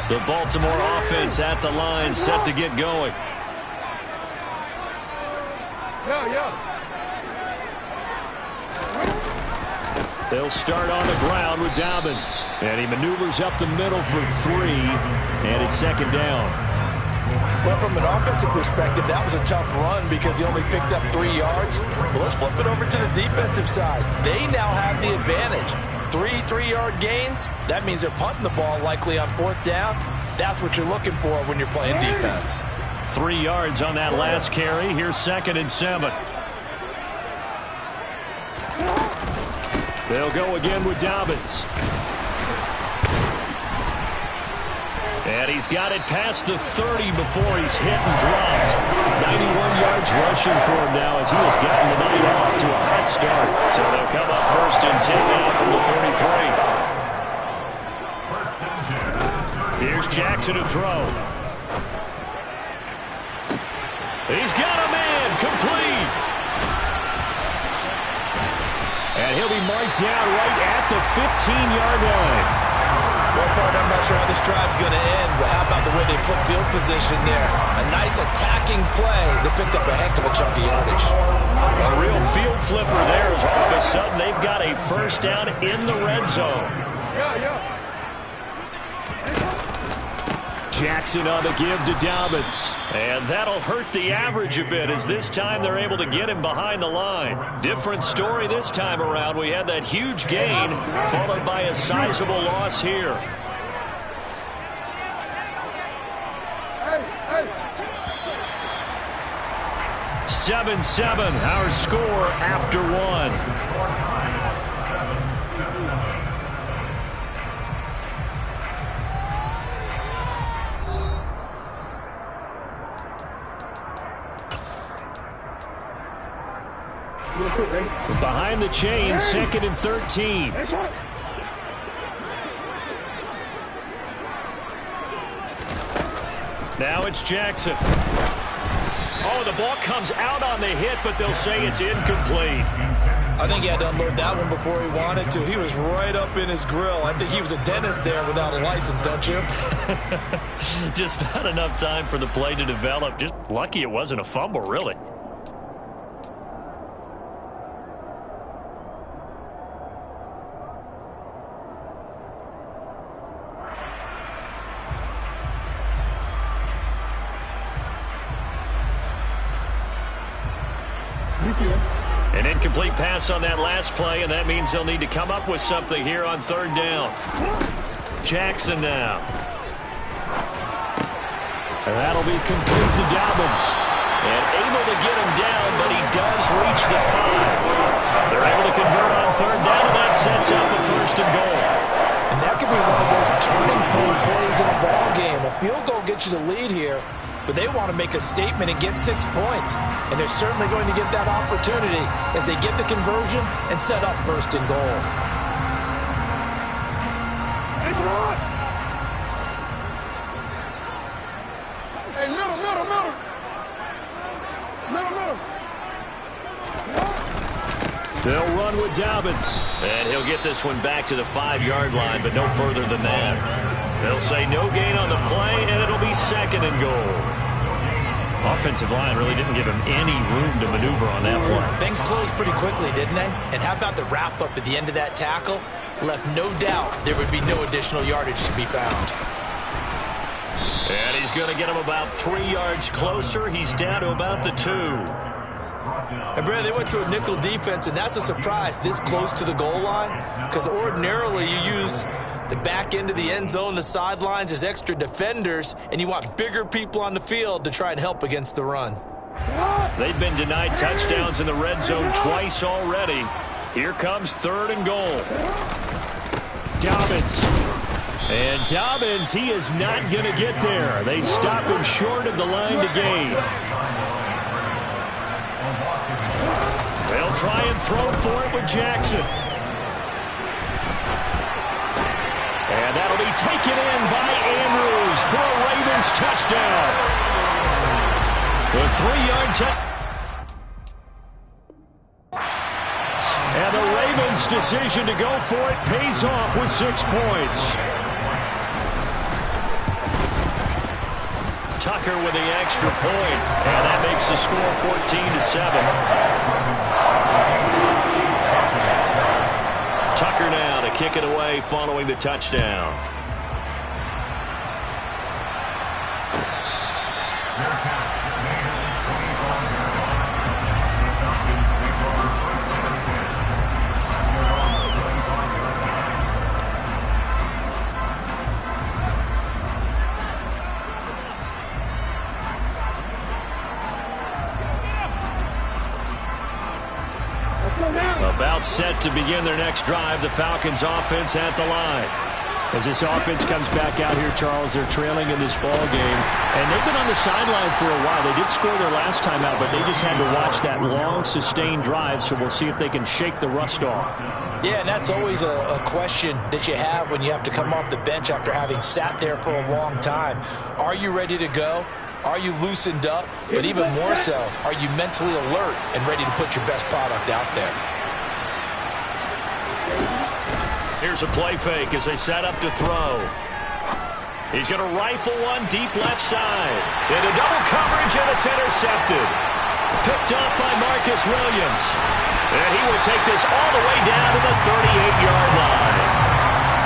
The Baltimore offense at the line, set to get going. They'll start on the ground with Dobbins. And he maneuvers up the middle for 3, and it's 2nd down. Well, from an offensive perspective, that was a tough run because he only picked up 3 yards. Well, let's flip it over to the defensive side. They now have the advantage. 3 3-yard gains, that means they're punting the ball likely on 4th down. That's what you're looking for when you're playing defense. 3 yards on that last carry. Here's 2nd and 7. They'll go again with Dobbins. And he's got it past the 30 before he's hit and dropped. 91 yards rushing for him now as he has gotten the night off to a hot start. So they'll come up 1st and 10 now from the 43. Here's Jackson to throw. He's got a man, complete. And he'll be marked down right at the 15-yard line. Well, partner, I'm not sure how this drive's going to end, but how about the way they flip field position there? A nice attacking play that picked up a heck of a chunk of yardage. A real field flipper there as all of a sudden they've got a first down in the red zone. Jackson on the give to Dobbins. And that'll hurt the average a bit as this time they're able to get him behind the line. Different story this time around. We had that huge gain followed by a sizable loss here. Hey. 7-7, our score after 1. Behind the chains, 2nd and 13. Now it's Jackson. Oh, the ball comes out on the hit, but they'll say it's incomplete. I think he had to unload that one before he wanted to. He was right up in his grill. I think he was a dentist there without a license, don't you? Just not enough time for the play to develop. Just lucky it wasn't a fumble, really. An incomplete pass on that last play, and that means they'll need to come up with something here on 3rd down. Jackson now. And that'll be complete to Dobbins. And able to get him down, but he does reach the 5. They're able to convert on 3rd down, and that sets up a 1st and goal. And that could be one of those turn A field goal gets you the lead here, but they want to make a statement and get 6 points. And they're certainly going to get that opportunity as they get the conversion and set up first and goal. Hey, middle. They'll run with Dobbins. And he'll get this one back to the 5-yard line, but no further than that. They'll say no gain on the play, and it'll be second and goal. Offensive line really didn't give him any room to maneuver on that play. Things closed pretty quickly, didn't they? And how about the wrap-up at the end of that tackle? Left no doubt there would be no additional yardage to be found. And he's going to get him about 3 yards closer. He's down to about the 2. And, Brad, they went to a nickel defense, and that's a surprise this close to the goal line, because ordinarily you use the back end of the end zone, the sidelines as extra defenders, and you want bigger people on the field to try and help against the run. They've been denied touchdowns in the red zone twice already. Here comes 3rd and goal. Dobbins. And Dobbins, he is not going to get there. They stop him short of the line to gain. They'll try and throw for it with Jackson. And that'll be taken in by Andrews for a Ravens touchdown. The 3-yard and the Ravens' decision to go for it pays off with 6 points. Tucker with the extra point, and that makes the score 14-7. Tucker now to kick it away following the touchdown. About set to begin their next drive, the Falcons offense at the line. As this offense comes back out here, Charles, they're trailing in this ball game. And they've been on the sideline for a while. They did score their last time out, but they just had to watch that long, sustained drive, so we'll see if they can shake the rust off. Yeah, and that's always a question that you have when you have to come off the bench after having sat there for a long time. Are you ready to go? Are you loosened up? But even more so, are you mentally alert and ready to put your best product out there? Here's a play fake as they set up to throw. He's going to rifle one deep left side. Into double coverage, and it's intercepted. Picked up by Marcus Williams. And he will take this all the way down to the 38-yard line.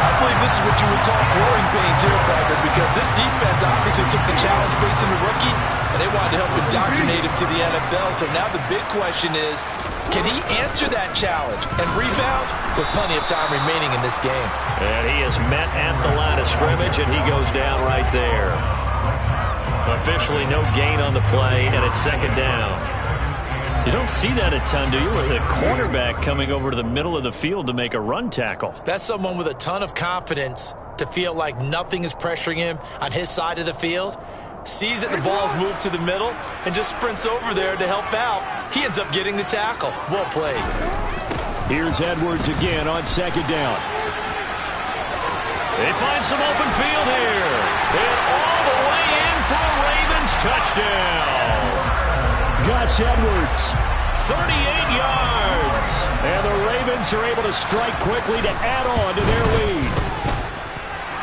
I believe this is what you would call growing pains here, Parker, because this defense obviously took the challenge facing the rookie, and they wanted to help indoctrinate him to the NFL. So now the big question is, can he answer that challenge and rebound with plenty of time remaining in this game? And he is met at the line of scrimmage, and he goes down right there. Officially no gain on the play, and it's second down. You don't see that a ton, do you? With a cornerback coming over to the middle of the field to make a run tackle. That's someone with a ton of confidence to feel like nothing is pressuring him on his side of the field. Sees that the ball's moved to the middle and just sprints over there to help out. He ends up getting the tackle. Well played. Here's Edwards again on second down. They find some open field here. And all the way in for a Ravens touchdown. Gus Edwards. 38 yards. And the Ravens are able to strike quickly to add on to their lead.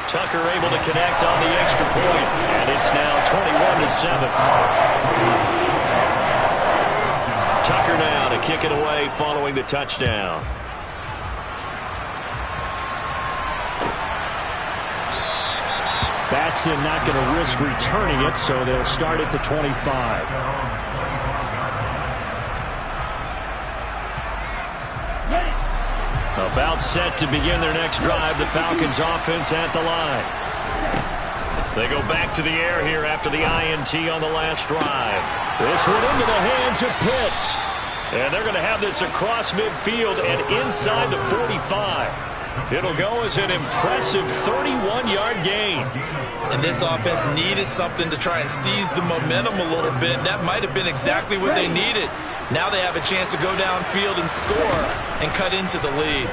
Tucker able to connect on the extra point, and it's now 21-7. Tucker now to kick it away following the touchdown. Batson not going to risk returning it, so they'll start at the 25. About set to begin their next drive, the Falcons offense at the line. They go back to the air here after the INT on the last drive. This one into the hands of Pitts. And they're going to have this across midfield and inside the 45. It'll go as an impressive 31-yard gain. And this offense needed something to try and seize the momentum a little bit. That might have been exactly what they needed. Now they have a chance to go downfield and score and cut into the lead.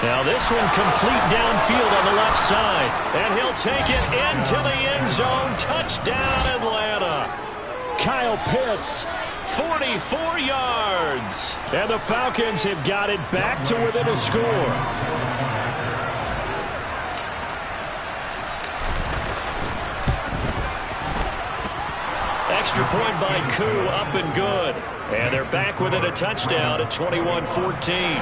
Now this one complete downfield on the left side. And he'll take it into the end zone. Touchdown, Atlanta. Kyle Pitts, 44 yards. And the Falcons have got it back to within a score. Extra point by Koo, up and good. And they're back within a touchdown at 21-14.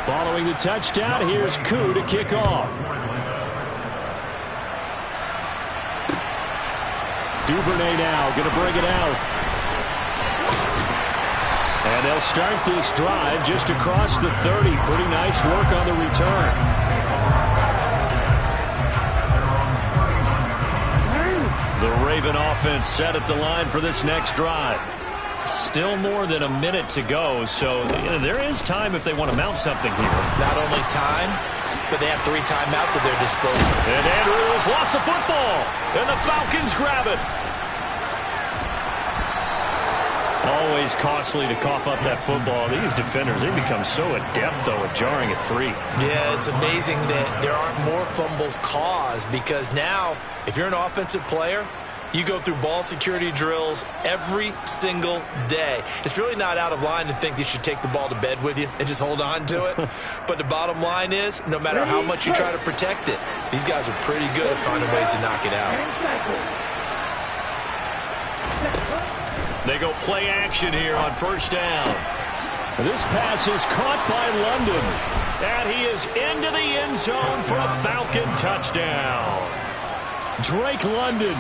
Following the touchdown, here's Koo to kick off. Duvernay now going to bring it out. And they'll start this drive just across the 30. Pretty nice work on the return. The Raven offense set at the line for this next drive. Still more than a minute to go, so there is time if they want to mount something here. Not only time, but they have 3 timeouts at their disposal. And Andrews lost the football, and the Falcons grab it. Always costly to cough up that football. These defenders, they become so adept, though, at jarring it free. Yeah, it's amazing that there aren't more fumbles caused, because now, if you're an offensive player, you go through ball security drills every single day. It's really not out of line to think you should take the ball to bed with you and just hold on to it. But the bottom line is, no matter how much you try to protect it, these guys are pretty good at finding ways to knock it out. They go play action here on first down. This pass is caught by London. And he is into the end zone for a Falcon touchdown. Drake London,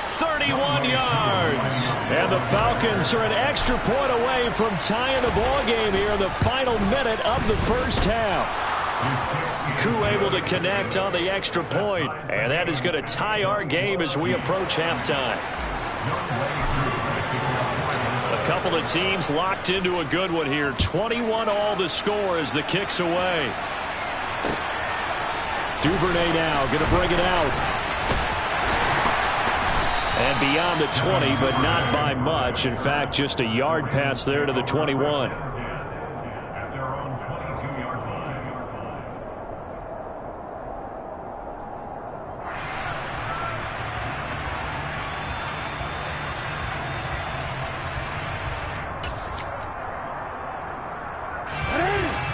31 yards. And the Falcons are an extra point away from tying the ball game here in the final minute of the first half. Koo able to connect on the extra point, and that is going to tie our game as we approach halftime. A couple of teams locked into a good one here. 21-all the score as the kick's away. Duvernay now going to bring it out. And beyond the 20, but not by much. In fact, just a yard pass there to the 21. At their own 22-yard line.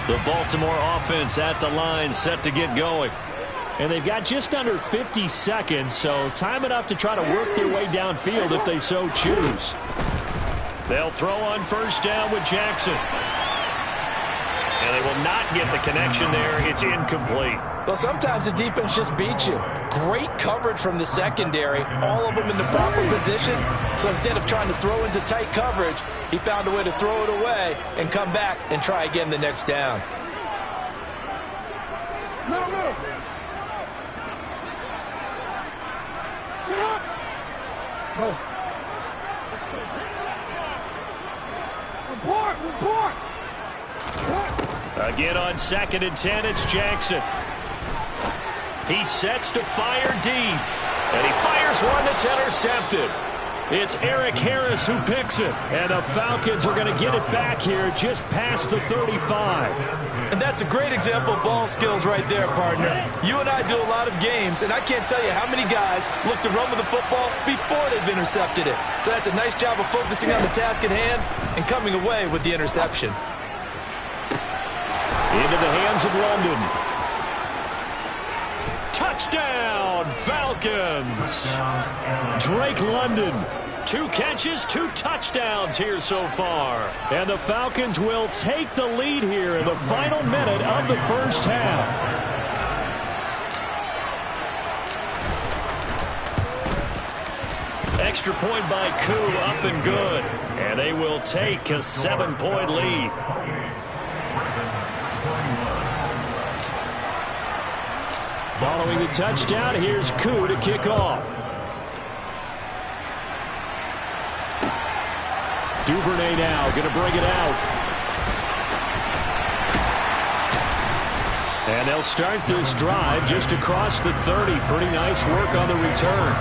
The Baltimore offense at the line, set to get going. And they've got just under 50 seconds, so time enough to try to work their way downfield if they so choose. They'll throw on first down with Jackson. And they will not get the connection there. It's incomplete. Well, sometimes the defense just beats you. Great coverage from the secondary, all of them in the proper position. So instead of trying to throw into tight coverage, he found a way to throw it away and come back and try again the next down. No. Sit up! Go. Report! Again on 2nd and 10, it's Jackson. He sets to fire deep. And he fires one that's intercepted. It's Eric Harris who picks it. And the Falcons are going to get it back here just past the 35. And that's a great example of ball skills right there, partner. You and I do a lot of games, and I can't tell you how many guys look to run with the football before they've intercepted it. So that's a nice job of focusing on the task at hand and coming away with the interception. Into the hands of London. Touchdown, Falcons. Drake London. 2 catches, 2 touchdowns here so far. And the Falcons will take the lead here in the final minute of the first half. Extra point by Koo, up and good. And they will take a 7-point lead. Following the touchdown, here's Koo to kick off. Duvernay now going to bring it out. And they'll start this drive just across the 30. Pretty nice work on the return.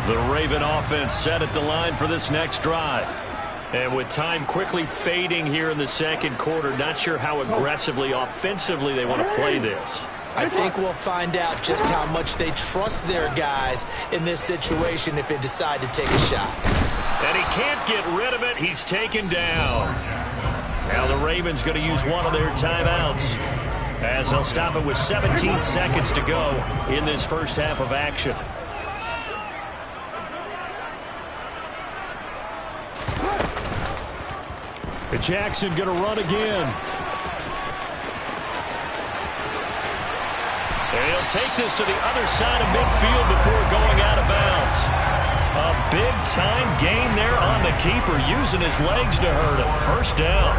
The Raven offense set at the line for this next drive. And with time quickly fading here in the second quarter, not sure how aggressively, offensively they want to play this. I think we'll find out just how much they trust their guys in this situation if they decide to take a shot. And he can't get rid of it. He's taken down. Now the Ravens going to use one of their timeouts as they'll stop it with 17 seconds to go in this first half of action. Jackson going to run again. And he'll take this to the other side of midfield before going out of bounds. A big-time gain there on the keeper, using his legs to hurt him. First down.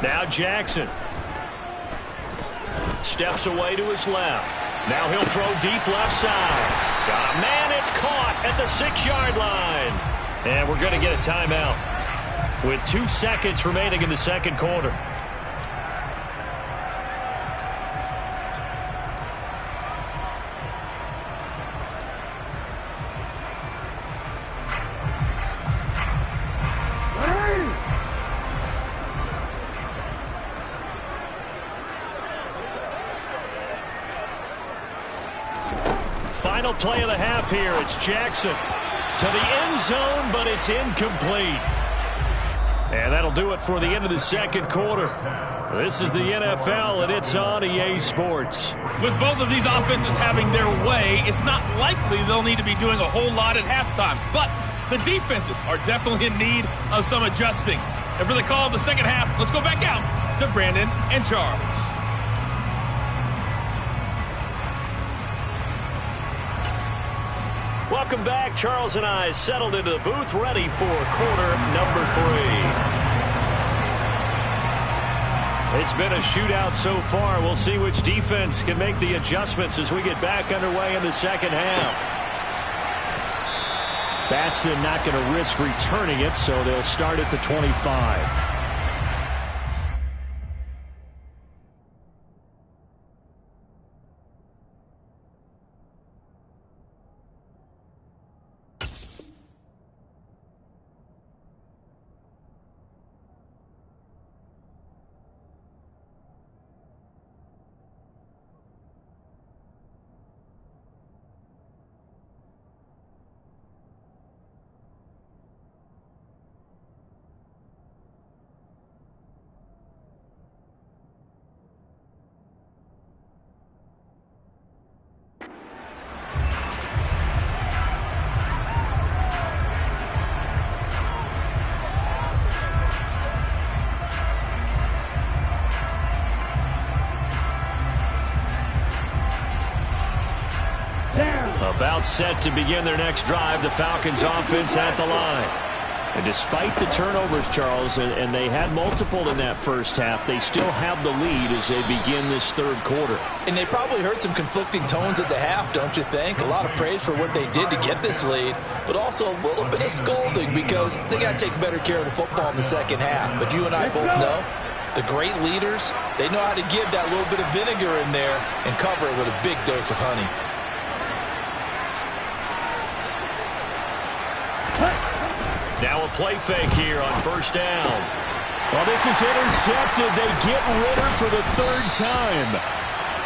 Now Jackson steps away to his left. Now he'll throw deep left side. Got a man, it's caught at the 6-yard line. And we're going to get a timeout with 2 seconds remaining in the second quarter. Final play of the half here. It's Jackson to the end zone, but it's incomplete. And that'll do it for the end of the second quarter. This is the NFL, and it's on EA Sports. With both of these offenses having their way, it's not likely they'll need to be doing a whole lot at halftime. But the defenses are definitely in need of some adjusting. And for the call of the second half, let's go back out to Brandon and Charles. Welcome back. Charles and I settled into the booth, ready for quarter number 3. It's been a shootout so far. We'll see which defense can make the adjustments as we get back underway in the second half. Batson not going to risk returning it, so they'll start at the 25. About set to begin their next drive, the Falcons offense at the line. And despite the turnovers, Charles, and they had multiple in that first half, they still have the lead as they begin this third quarter. And they probably heard some conflicting tones at the half, don't you think? A lot of praise for what they did to get this lead, but also a little bit of scolding because they got to take better care of the football in the second half. But you and I both know the great leaders, they know how to give that little bit of vinegar in there and cover it with a big dose of honey. Now a play fake here on first down. Well, this is intercepted. They get Ritter for the third time.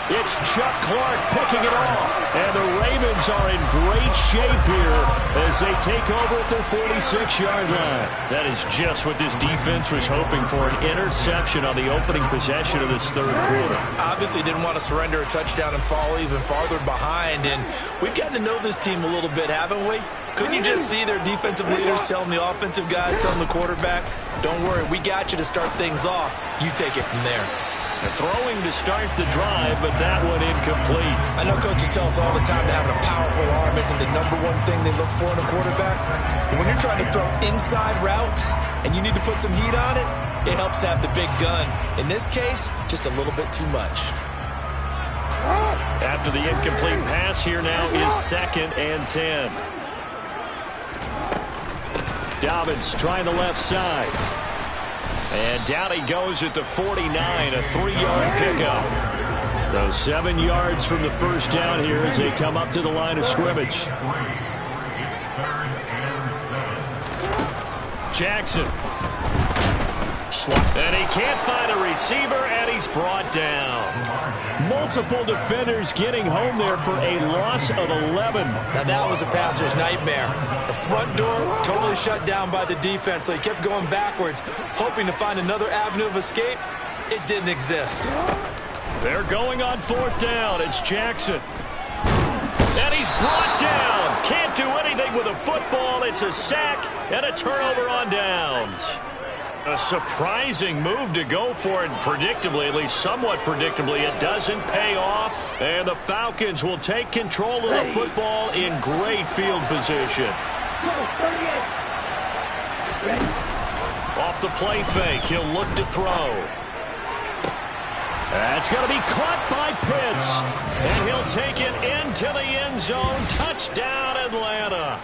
It's Chuck Clark picking it off. And the Ravens are in great shape here as they take over at their 46-yard line. That is just what this defense was hoping for, an interception on the opening possession of this third quarter. Obviously didn't want to surrender a touchdown and fall even farther behind. And we've gotten to know this team a little bit, haven't we? Couldn't you just see their defensive leaders telling the offensive guys, telling the quarterback, don't worry, we got you to start things off. You take it from there. They're throwing to start the drive, but that one incomplete. I know coaches tell us all the time that having a powerful arm isn't the #1 thing they look for in a quarterback. But when you're trying to throw inside routes and you need to put some heat on it, it helps have the big gun. In this case, just a little bit too much. After the incomplete pass, here now is 2nd and 10. Dobbins trying the left side. And down he goes at the 49, a 3-yard pickup. So 7 yards from the first down here as they come up to the line of scrimmage. Jackson. And he can't find a receiver, and he's brought down. Multiple defenders getting home there for a loss of 11. Now that was a passer's nightmare. The front door totally shut down by the defense, so he kept going backwards, hoping to find another avenue of escape. It didn't exist. They're going on 4th down. It's Jackson. And he's brought down. Can't do anything with a football. It's a sack and a turnover on downs. A surprising move to go for it, predictably, at least somewhat predictably. It doesn't pay off, and the Falcons will take control of the football in great field position. Off the play fake, he'll look to throw. That's going to be caught by Pitts, and he'll take it into the end zone. Touchdown, Atlanta.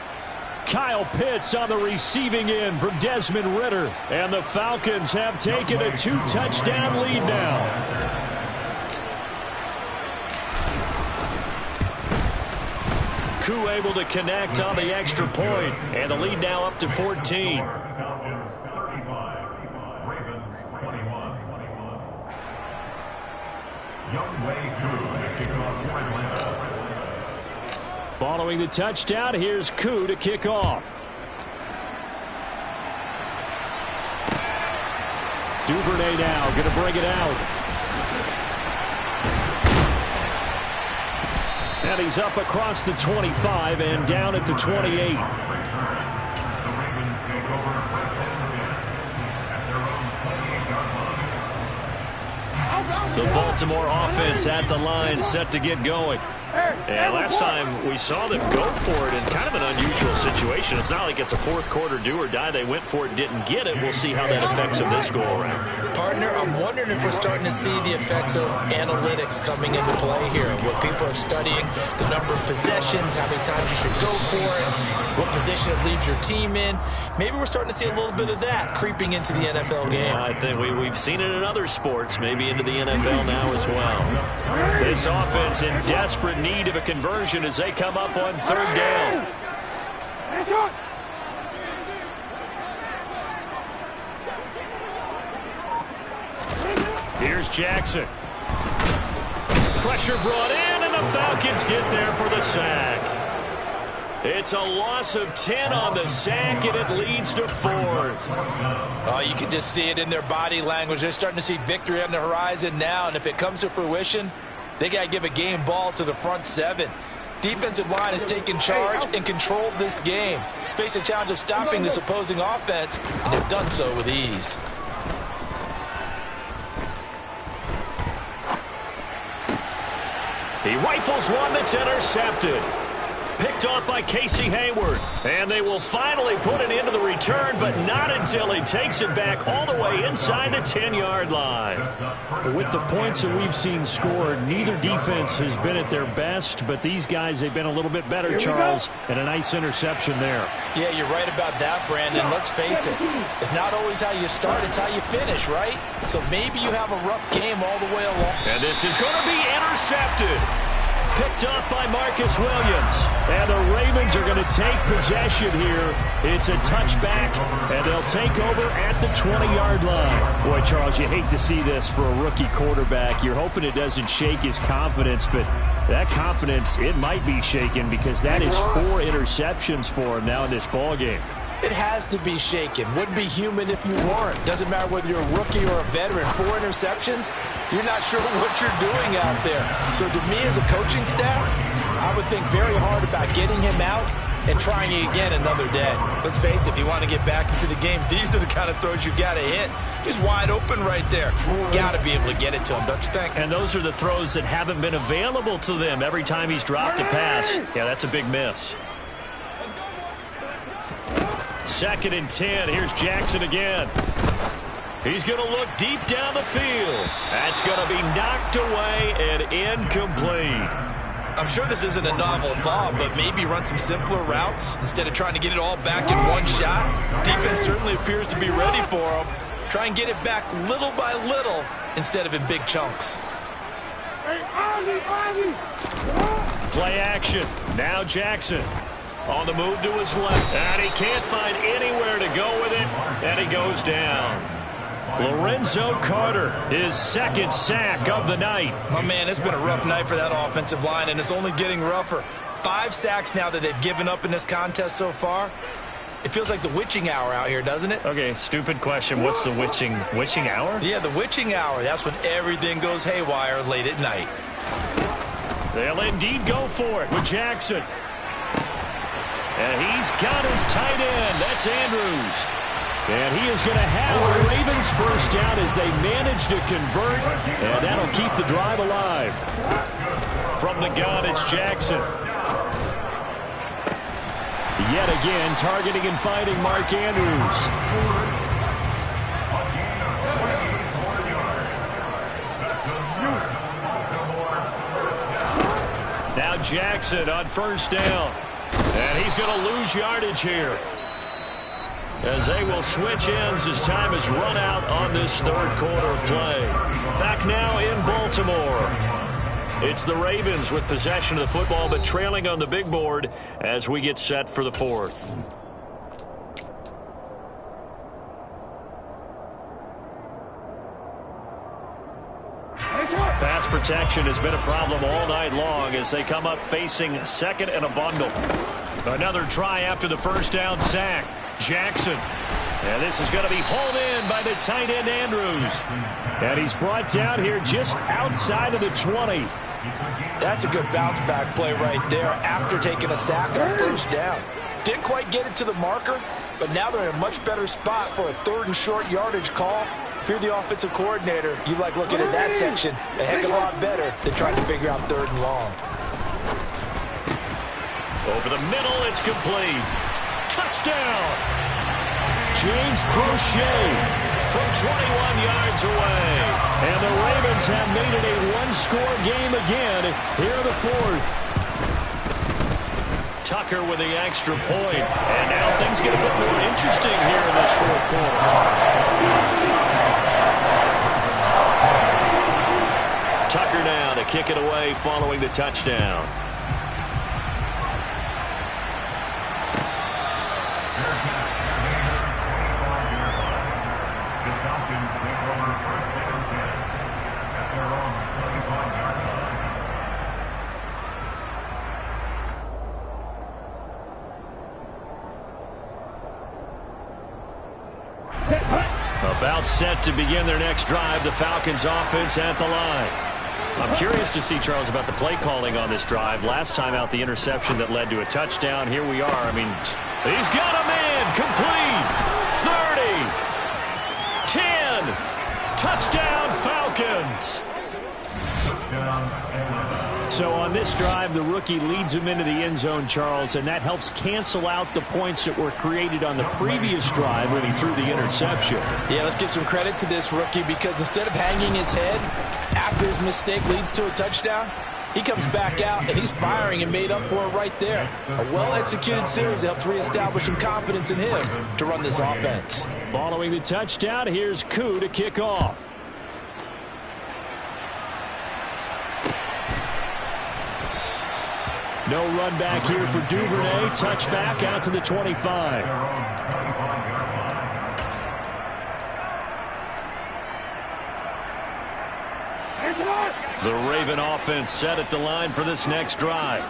Kyle Pitts on the receiving end from Desmond Ridder. And the Falcons have taken a 2-touchdown lead now. Koo able to connect on the extra point. And the lead now up to 14. Following the touchdown, here's Koo to kick off. Duvernay now going to bring it out. And he's up across the 25 and down at the 28. The Baltimore offense at the line, set to get going. And last time we saw them go for it in kind of an unusual situation. It's not like it's a fourth quarter do or die. They went for it, didn't get it. We'll see how that affects them this go around. Partner, I'm wondering if we're starting to see the effects of analytics coming into play here. Where people are studying the number of possessions, how many times you should go for it, what position it leaves your team in. Maybe we're starting to see a little bit of that creeping into the NFL game. I think we've seen it in other sports, maybe into the NFL now as well. This offense in desperate need of a conversion as they come up on 3rd down. Here's Jackson. Pressure brought in, and the Falcons get there for the sack. It's a loss of 10 on the sack, and it leads to 4th. Oh, you can just see it in their body language. They're starting to see victory on the horizon now, and if it comes to fruition, they got to give a game ball to the front 7. Defensive line has taken charge and controlled this game. Face a challenge of stopping this opposing offense, and they've done so with ease. He rifles one that's intercepted. Picked off by Casey Hayward. And they will finally put it into the return, but not until he takes it back all the way inside the 10-yard line. With the points that we've seen scored, neither defense has been at their best, but these guys, they've been a little bit better, Charles, and a nice interception there. Yeah, you're right about that, Brandon. Let's face it. It's not always how you start, it's how you finish, right? So maybe you have a rough game all the way along. And this is going to be intercepted. Picked up by Marcus Williams. And the Ravens are going to take possession here. It's a touchback, and they'll take over at the 20-yard line. Boy, Charles, you hate to see this for a rookie quarterback. You're hoping it doesn't shake his confidence, but that confidence, it might be shaken because that is 4 interceptions for him now in this ballgame. It has to be shaken. Wouldn't be human if you weren't. Doesn't matter whether you're a rookie or a veteran. 4 interceptions, you're not sure what you're doing out there. So to me as a coaching staff, I would think very hard about getting him out and trying it again another day. Let's face it, if you want to get back into the game, these are the kind of throws you got to hit. He's wide open right there. Got to be able to get it to him, don't you think? And those are the throws that haven't been available to them every time he's dropped a pass. Yeah, that's a big miss. 2nd and 10. Here's Jackson again. He's going to look deep down the field. That's going to be knocked away and incomplete. I'm sure this isn't a novel thought, but maybe run some simpler routes instead of trying to get it all back in one shot. Defense certainly appears to be ready for him. Try and get it back little by little instead of in big chunks. Hey, Ozzie! Play action. Now Jackson. On the move to his left. And he can't find anywhere to go with it. And he goes down. Lorenzo Carter, his 2nd sack of the night. Oh, man, it's been a rough night for that offensive line, and it's only getting rougher. 5 sacks now that they've given up in this contest so far. It feels like the witching hour out here, doesn't it? Okay, stupid question. What's the witching hour? Yeah, the witching hour. That's when everything goes haywire late at night. They'll indeed go for it with Jackson. And he's got his tight end. That's Andrews. And he is going to have the Ravens first down as they manage to convert. And that'll keep the drive alive. From the gun, it's Jackson. Yet again, targeting and finding Mark Andrews. Now Jackson on first down. And he's going to lose yardage here, as they will switch ends as time has run out on this 3rd quarter of play. Back now in Baltimore. It's the Ravens with possession of the football, but trailing on the big board as we get set for the 4th. Pass protection has been a problem all night long as they come up facing 2nd and a bundle. Another try after the first down sack. Jackson. And this is going to be hauled in by the tight end Andrews. And he's brought down here just outside of the 20. That's a good bounce back play right there after taking a sack on first down. Didn't quite get it to the marker, but now they're in a much better spot for a 3rd and short yardage call. If you're the offensive coordinator, you like looking at that section a heck of a lot better than trying to figure out 3rd and long. Over the middle, it's complete. Touchdown! James Crochet from 21 yards away. And the Ravens have made it a one-score game again here in the 4th. Tucker with the extra point. And now things get a bit more interesting here in this 4th quarter. Tucker now to kick it away following the touchdown. About set to begin their next drive, the Falcons offense at the line. I'm curious to see, Charles, about the play calling on this drive. Last time out, the interception that led to a touchdown. Here we are. I mean, he's got a man. Complete. 30. 10. Touchdown, Falcons. So on this drive, the rookie leads him into the end zone, Charles, and that helps cancel out the points that were created on the previous drive when he threw the interception. Yeah, let's give some credit to this rookie because instead of hanging his head after his mistake leads to a touchdown, he comes back out and he's firing and made up for it right there. A well-executed series helps reestablish some confidence in him to run this offense. Following the touchdown, here's Koo to kick off. No run back here for Duvernay. Touchback out to the 25. The Raven offense set at the line for this next drive.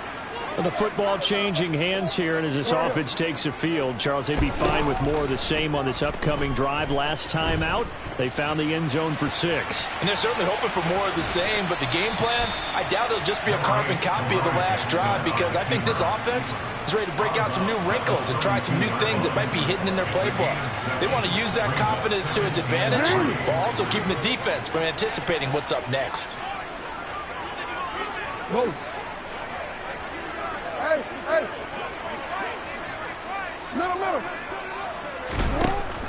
The football changing hands here, and as this offense takes a field, Charles, they'd be fine with more of the same on this upcoming drive. Last time out, they found the end zone for 6. And they're certainly hoping for more of the same, but the game plan, I doubt it'll just be a carbon copy of the last drive because I think this offense is ready to break out some new wrinkles and try some new things that might be hidden in their playbook. They want to use that confidence to its advantage while also keeping the defense from anticipating what's up next. Whoa. Hey, hey. Middle.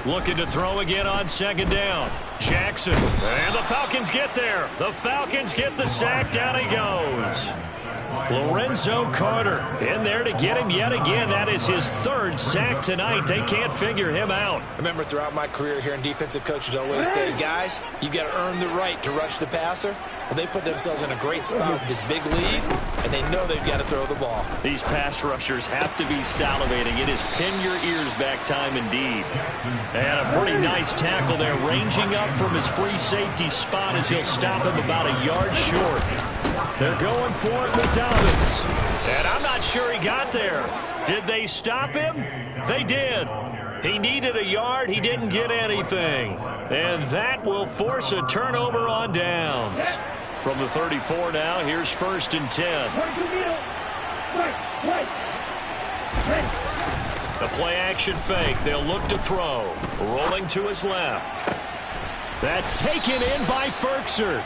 Looking to throw again on second down. Jackson. And the Falcons get there. The Falcons get the sack. Down he goes. Lorenzo Carter in there to get him yet again. That is his third sack tonight. They can't figure him out. Remember, throughout my career here in defensive coaches always say, guys, you got to earn the right to rush the passer. Well, they put themselves in a great spot with this big lead, and they know they've got to throw the ball. These pass rushers have to be salivating. It is pin your ears back time indeed. And a pretty nice tackle there, ranging up from his free safety spot as he'll stop him about a yard short. They're going for it with Dobbins. And I'm not sure he got there. Did they stop him? They did. He needed a yard. He didn't get anything. And that will force a turnover on downs. From the 34 now, here's 1st and 10. The play action fake. They'll look to throw. Rolling to his left. That's taken in by Ferkser.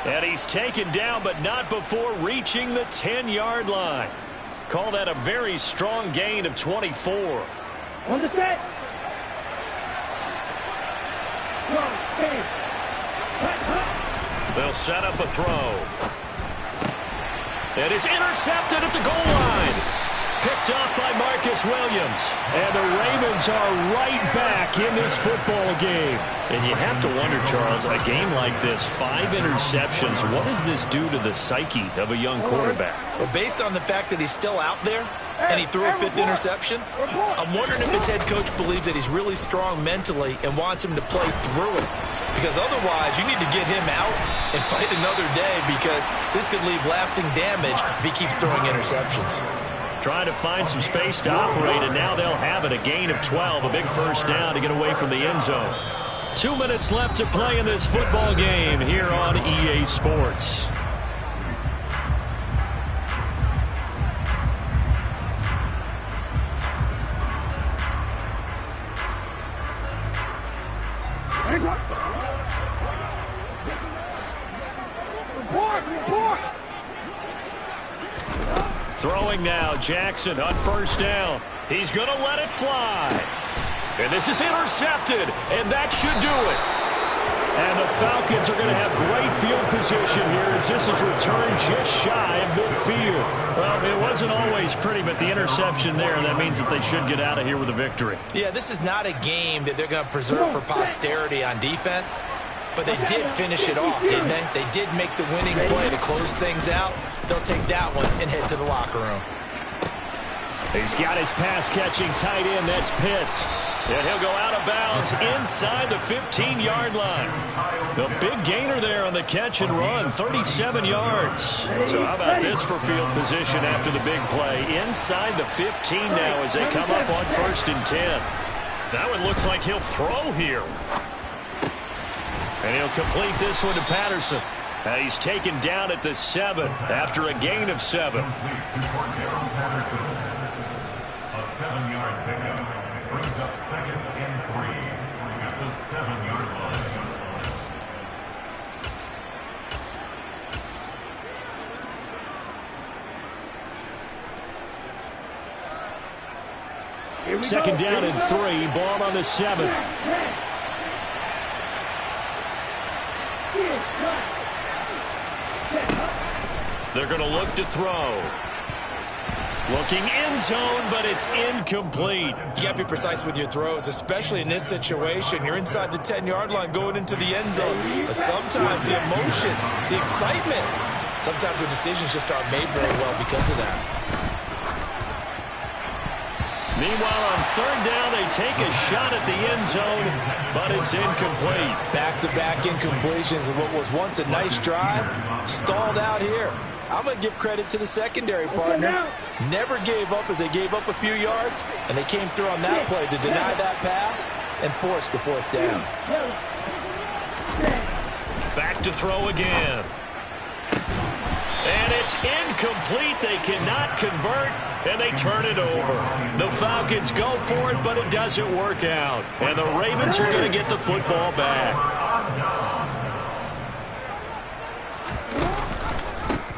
And he's taken down, but not before reaching the 10-yard line. Call that a very strong gain of 24. On the set. They'll set up a throw. And it's intercepted at the goal line. Picked off by Marcus Williams. And the Ravens are right back in this football game. And you have to wonder, Charles, a game like this, 5 interceptions, what does this do to the psyche of a young quarterback? Well, based on the fact that he's still out there and he threw a 5th interception, I'm wondering if his head coach believes that he's really strong mentally and wants him to play through it. Because otherwise, you need to get him out and fight another day, because this could leave lasting damage if he keeps throwing interceptions. Trying to find some space to operate, and now they'll have it. A gain of 12, a big first down to get away from the end zone. 2 minutes left to play in this football game here on EA Sports. Report. Throwing now, Jackson on first down. He's going to let it fly. And this is intercepted, and that should do it. And the Falcons are going to have great field position here as this is returned just shy of midfield. Well, it wasn't always pretty, but the interception there, that means that they should get out of here with a victory. Yeah, this is not a game that they're going to preserve for posterity on defense, but they did finish it off, didn't they? They did make the winning play to close things out. They'll take that one and head to the locker room. He's got his pass-catching tight end. That's Pitts. And he'll go out of bounds inside the 15-yard line. The big gainer there on the catch and run, 37 yards. So how about this for field position after the big play? Inside the 15 now as they come up on 1st and 10. That one looks like he'll throw here. And he'll complete this one to Patterson. He's taken down at the 7 after a gain of 7. A 7-yard pickup brings up 2nd and 3 at the 7-yard line. Second down and 3. Ball on the 7. They're going to look to throw. Looking end zone, but it's incomplete. You got to be precise with your throws, especially in this situation. You're inside the 10-yard line going into the end zone. But sometimes the emotion, the excitement, sometimes the decisions just aren't made very well because of that. Meanwhile, on 3rd down, they take a shot at the end zone, but it's incomplete. Back-to-back incompletions of what was once a nice drive, stalled out here. I'm going to give credit to the secondary partner. Never gave up as they gave up a few yards, and they came through on that play to deny that pass and force the 4th down. Back to throw again. And it's incomplete. They cannot convert, and they turn it over. The Falcons go for it, but it doesn't work out. And the Ravens are going to get the football back.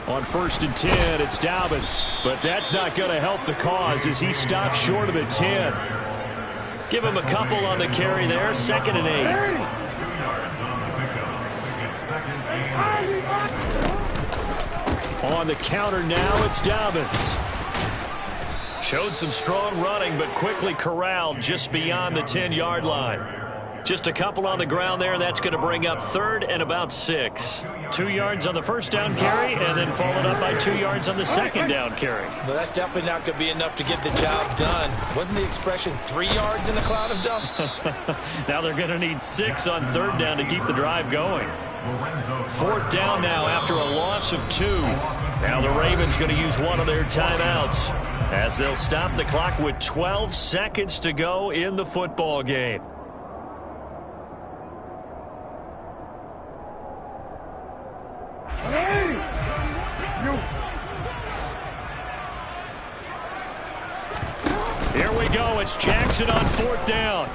On 1st and 10, it's Dobbins. But that's not going to help the cause as he stops short of the 10. Give him a couple on the carry there. 2nd and 8. On the counter now, it's Dobbins. Showed some strong running, but quickly corraled just beyond the 10-yard line. Just a couple on the ground there. That's going to bring up 3rd and about 6. 2 yards on the first down carry, and then followed up by 2 yards on the second down carry. Well, that's definitely not going to be enough to get the job done. Wasn't the expression 3 yards in a cloud of dust? Now they're going to need 6 on 3rd down to keep the drive going. 4th down now after a loss of 2. Now the Ravens going to use one of their timeouts as they'll stop the clock with 12 seconds to go in the football game. Here we go. It's Jackson on 4th down.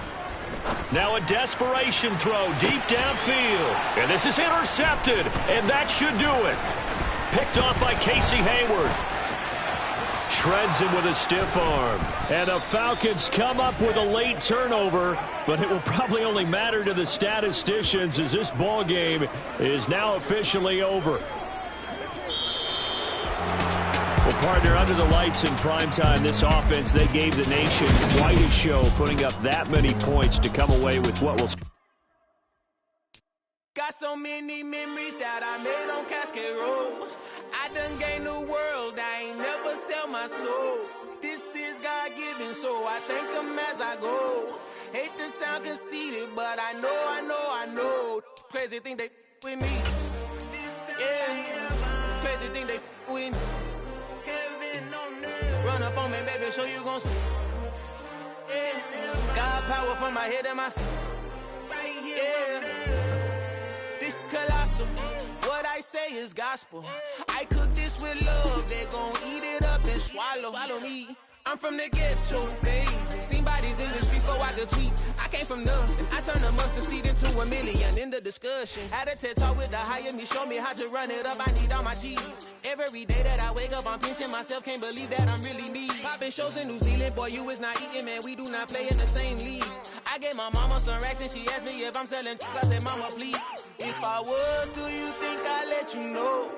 Now a desperation throw deep downfield. And this is intercepted. And that should do it. Picked off by Casey Hayward. Shreds him with a stiff arm. And the Falcons come up with a late turnover. But it will probably only matter to the statisticians as this ball game is now officially over. Well, partner, under the lights in primetime, this offense, they gave the nation quite a show, putting up that many points to come away with what will... Got so many memories that I made on Cascade Road. I done gained the world, I ain't never sell my soul. This is God-given, so I thank him as I go. Hate to sound conceited, but I know. Crazy thing they with me. Yeah, crazy thing they with me. Run up on me, baby, so you gon' see. Yeah, God power from my head and my feet. Yeah, this colossal. What I say is gospel. I cook this with love. They gon' eat it up and swallow me. I'm from the ghetto, babe. Seen bodies in the streets before I could tweet. I came from nothing. I turned a mustard seed into a million. In the discussion, had a TED talk with the higher me. Show me how to run it up. I need all my cheese. Every day that I wake up, I'm pinching myself. Can't believe that I'm really me. Popping shows in New Zealand. Boy, you is not eating, man. We do not play in the same league. I gave my mama some racks and she asked me if I'm selling. I said, mama, please. If I was, do you think I'd let you know?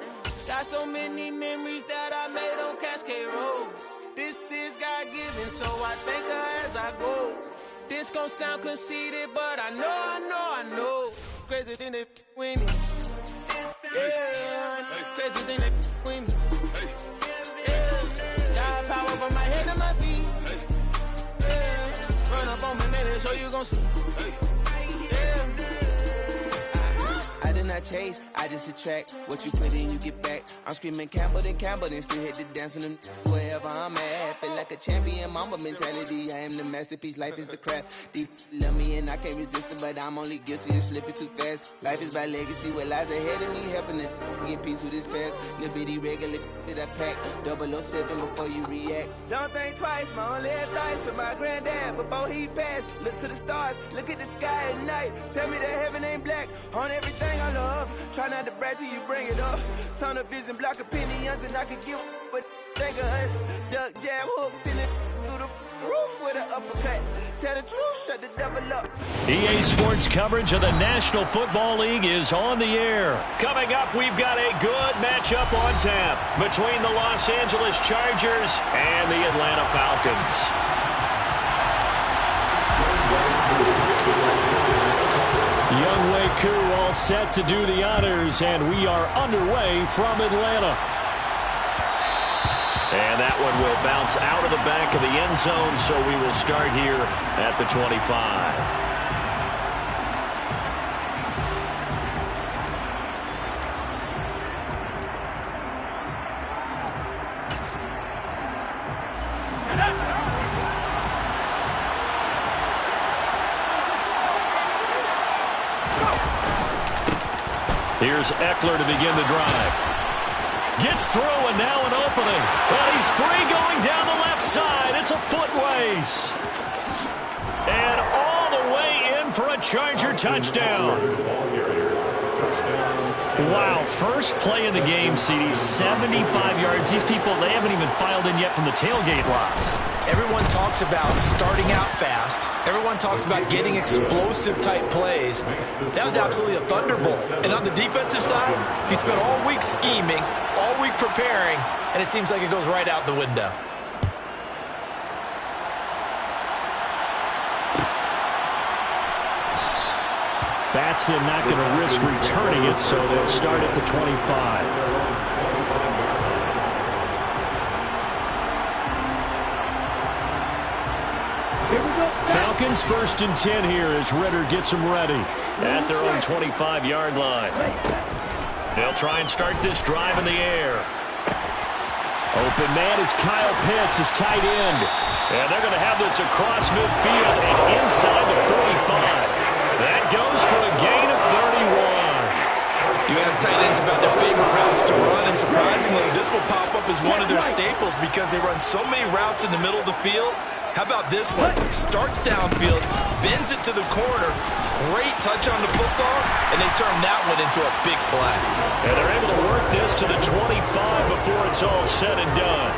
Got so many memories that I made on Cascade Road. This is God-given, so I thank her as I go. This gon' sound conceited, but I know. Crazy thing they with me. Yeah, crazy thing they with me. Yeah, got power from my head to my feet. Yeah, run up on me, maybe, so you gon' see. Yeah. I did not chase, I just attract. What you put in, you get back. I'm screaming Campbell, then still hit the dance and them wherever I'm at. Feel like a champion, mama mentality. I am the masterpiece, life is the crap. Deep love me and I can't resist it, but I'm only guilty of slipping too fast. Life is by legacy, what lies ahead of me, helping to get peace with his past. Little bitty regular that I pack, 007 before you react. Don't think twice, my only advice for my granddad before he passed. Look to the stars, look at the sky at night. Tell me that heaven ain't black on everything I love. Try not to brag till you bring it up. Tunnel vision, block opinions, and I could give but think of us. Duck jab hooks in it through the roof with an uppercut. Tell the truth, shut the devil up. EA Sports coverage of the National Football League is on the air. Coming up, we've got a good matchup on tap between the Los Angeles Chargers and the Atlanta Falcons. Younghoe Koo all set to do the honors, and we are underway from Atlanta. And that one will bounce out of the back of the end zone, so we will start here at the 25. Here's Eckler to begin the drive. Gets through, and now an opening. Well, he's free going down the left side. It's a foot race. And all the way in for a Charger touchdown. Wow, first play in the game, CD, 75 yards. These people, they haven't even filed in yet from the tailgate lots. Everyone talks about starting out fast. Everyone talks about getting explosive-type plays. That was absolutely a thunderbolt. And on the defensive side, you spent all week scheming, all week preparing, and it seems like it goes right out the window. Batson not going to risk returning it, so they'll start at the 25. Falcons 1st and 10 here as Ritter gets them ready at their own 25-yard line. They'll try and start this drive in the air. Open man is Kyle Pitts, his tight end. And they're going to have this across midfield and inside the 45. That goes for a gain of 31. You ask tight ends about their favorite routes to run, and surprisingly, this will pop up as one of their staples because they run so many routes in the middle of the field. How about this one? Starts downfield, bends it to the corner, great touch on the football, and they turn that one into a big play. And they're able to work this to the 25 before it's all said and done.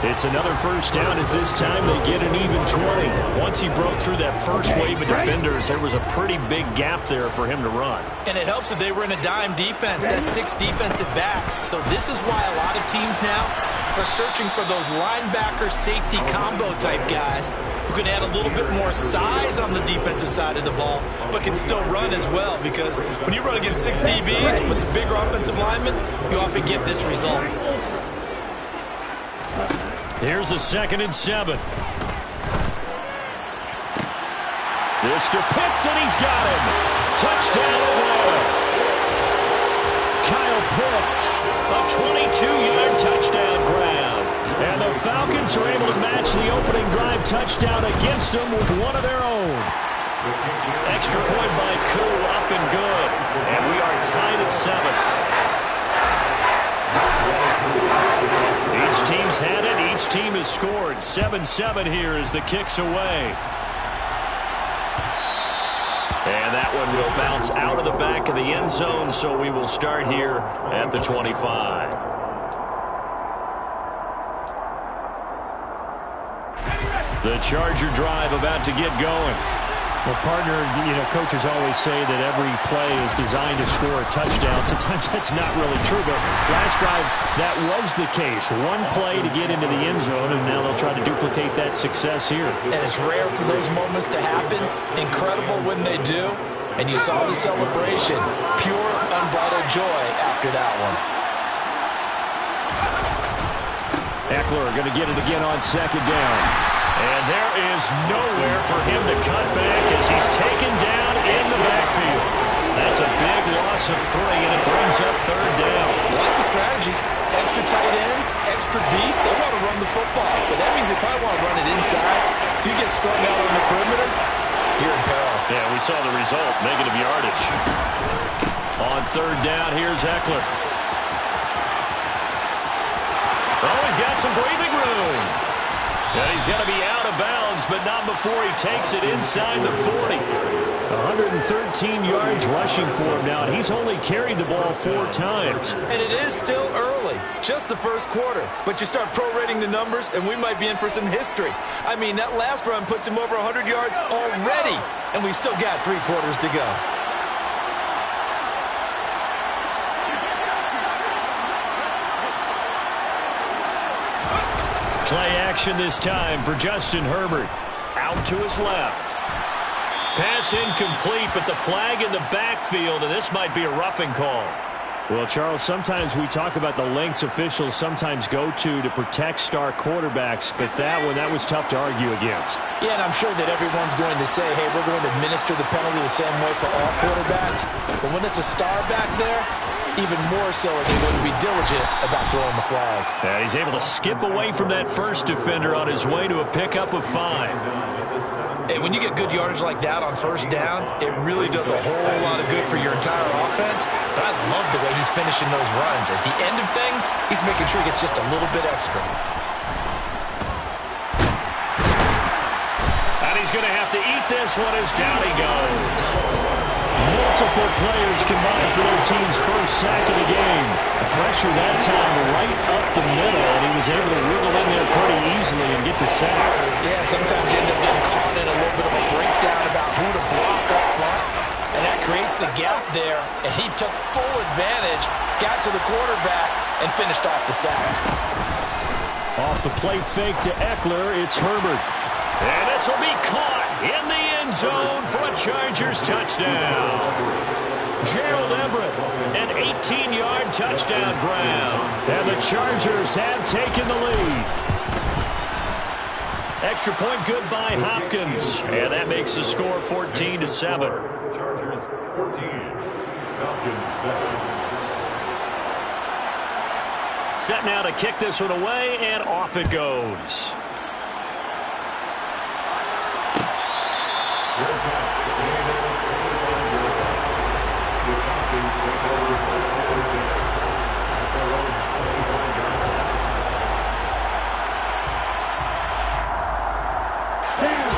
It's another first down as this time they get an even 20. Once he broke through that first wave of defenders, there was a pretty big gap there for him to run. And it helps that they were in a dime defense. That's 6 defensive backs. So this is why a lot of teams now are searching for those linebacker safety combo type guys who can add a little bit more size on the defensive side of the ball, but can still run as well, because when you run against 6 DBs with some bigger offensive linemen, you often get this result. Here's a 2nd and 7. This to Pitts, and he's got him. Touchdown overall. Kyle Pitts, a 22-yard touchdown grab. And the Falcons are able to match the opening drive touchdown against them with one of their own. Extra point by Koo, up and good. And we are tied at 7. Each team's had it. Each team has scored. 7-7 here as the kick's away. And that one will bounce out of the back of the end zone, so we will start here at the 25. The Charger drive about to get going. Well, partner, coaches always say that every play is designed to score a touchdown. Sometimes that's not really true, but last drive, that was the case. One play to get into the end zone, and now they'll try to duplicate that success here. And it's rare for those moments to happen. Incredible when they do. And you saw the celebration. Pure, unbridled joy after that one. Eckler going to get it again on 2nd down. And there is nowhere for him to cut back as he's taken down in the backfield. That's a big loss of 3, and it brings up 3rd down. I like the strategy. Extra tight ends, extra beef. They want to run the football, but that means they probably want to run it inside. If you get strung out on the perimeter, you're in peril. Yeah, we saw the result, negative yardage. On 3rd down, here's Eckler. Oh, he's got some breathing room. And he's got to be out of bounds, but not before he takes it inside the 40. 113 yards rushing for him now, and he's only carried the ball 4 times. And it is still early, just the first quarter. But you start prorating the numbers, and we might be in for some history. I mean, that last run puts him over 100 yards already, and we've still got 3 quarters to go. Play action this time for Justin Herbert. Out to his left. Pass incomplete, but the flag in the backfield, and this might be a roughing call. Well, Charles, sometimes we talk about the lengths officials sometimes go to protect star quarterbacks, but that was tough to argue against. Yeah, and I'm sure that everyone's going to say, hey, we're going to administer the penalty the same way for all quarterbacks. But when it's a star back there, even more so are they going to be diligent about throwing the flag. And he's able to skip away from that first defender on his way to a pickup of 5. Hey, when you get good yardage like that on 1st down, it really does a whole lot of good for your entire offense. but I love the way he's finishing those runs. At the end of things, he's making sure he gets just a little bit extra. And he's going to have to eat this one as down he goes. Multiple players combined for their team's first sack of the game. The pressure that time right up the middle, and he was able to wiggle in there pretty easily and get the sack. Yeah, sometimes you end up getting caught in a little bit of a breakdown about who to block up front, and that creates the gap there, and he took full advantage, got to the quarterback, and finished off the sack. Off the play fake to Eckler, it's Herbert. And this will be caught in the end zone for a Chargers touchdown. Gerald Everett, an 18-yard touchdown ground. And the Chargers have taken the lead. Extra point good by Hopkins. And that makes the score 14-7. Chargers 14, Falcons 7. Set now to kick this one away, and off it goes.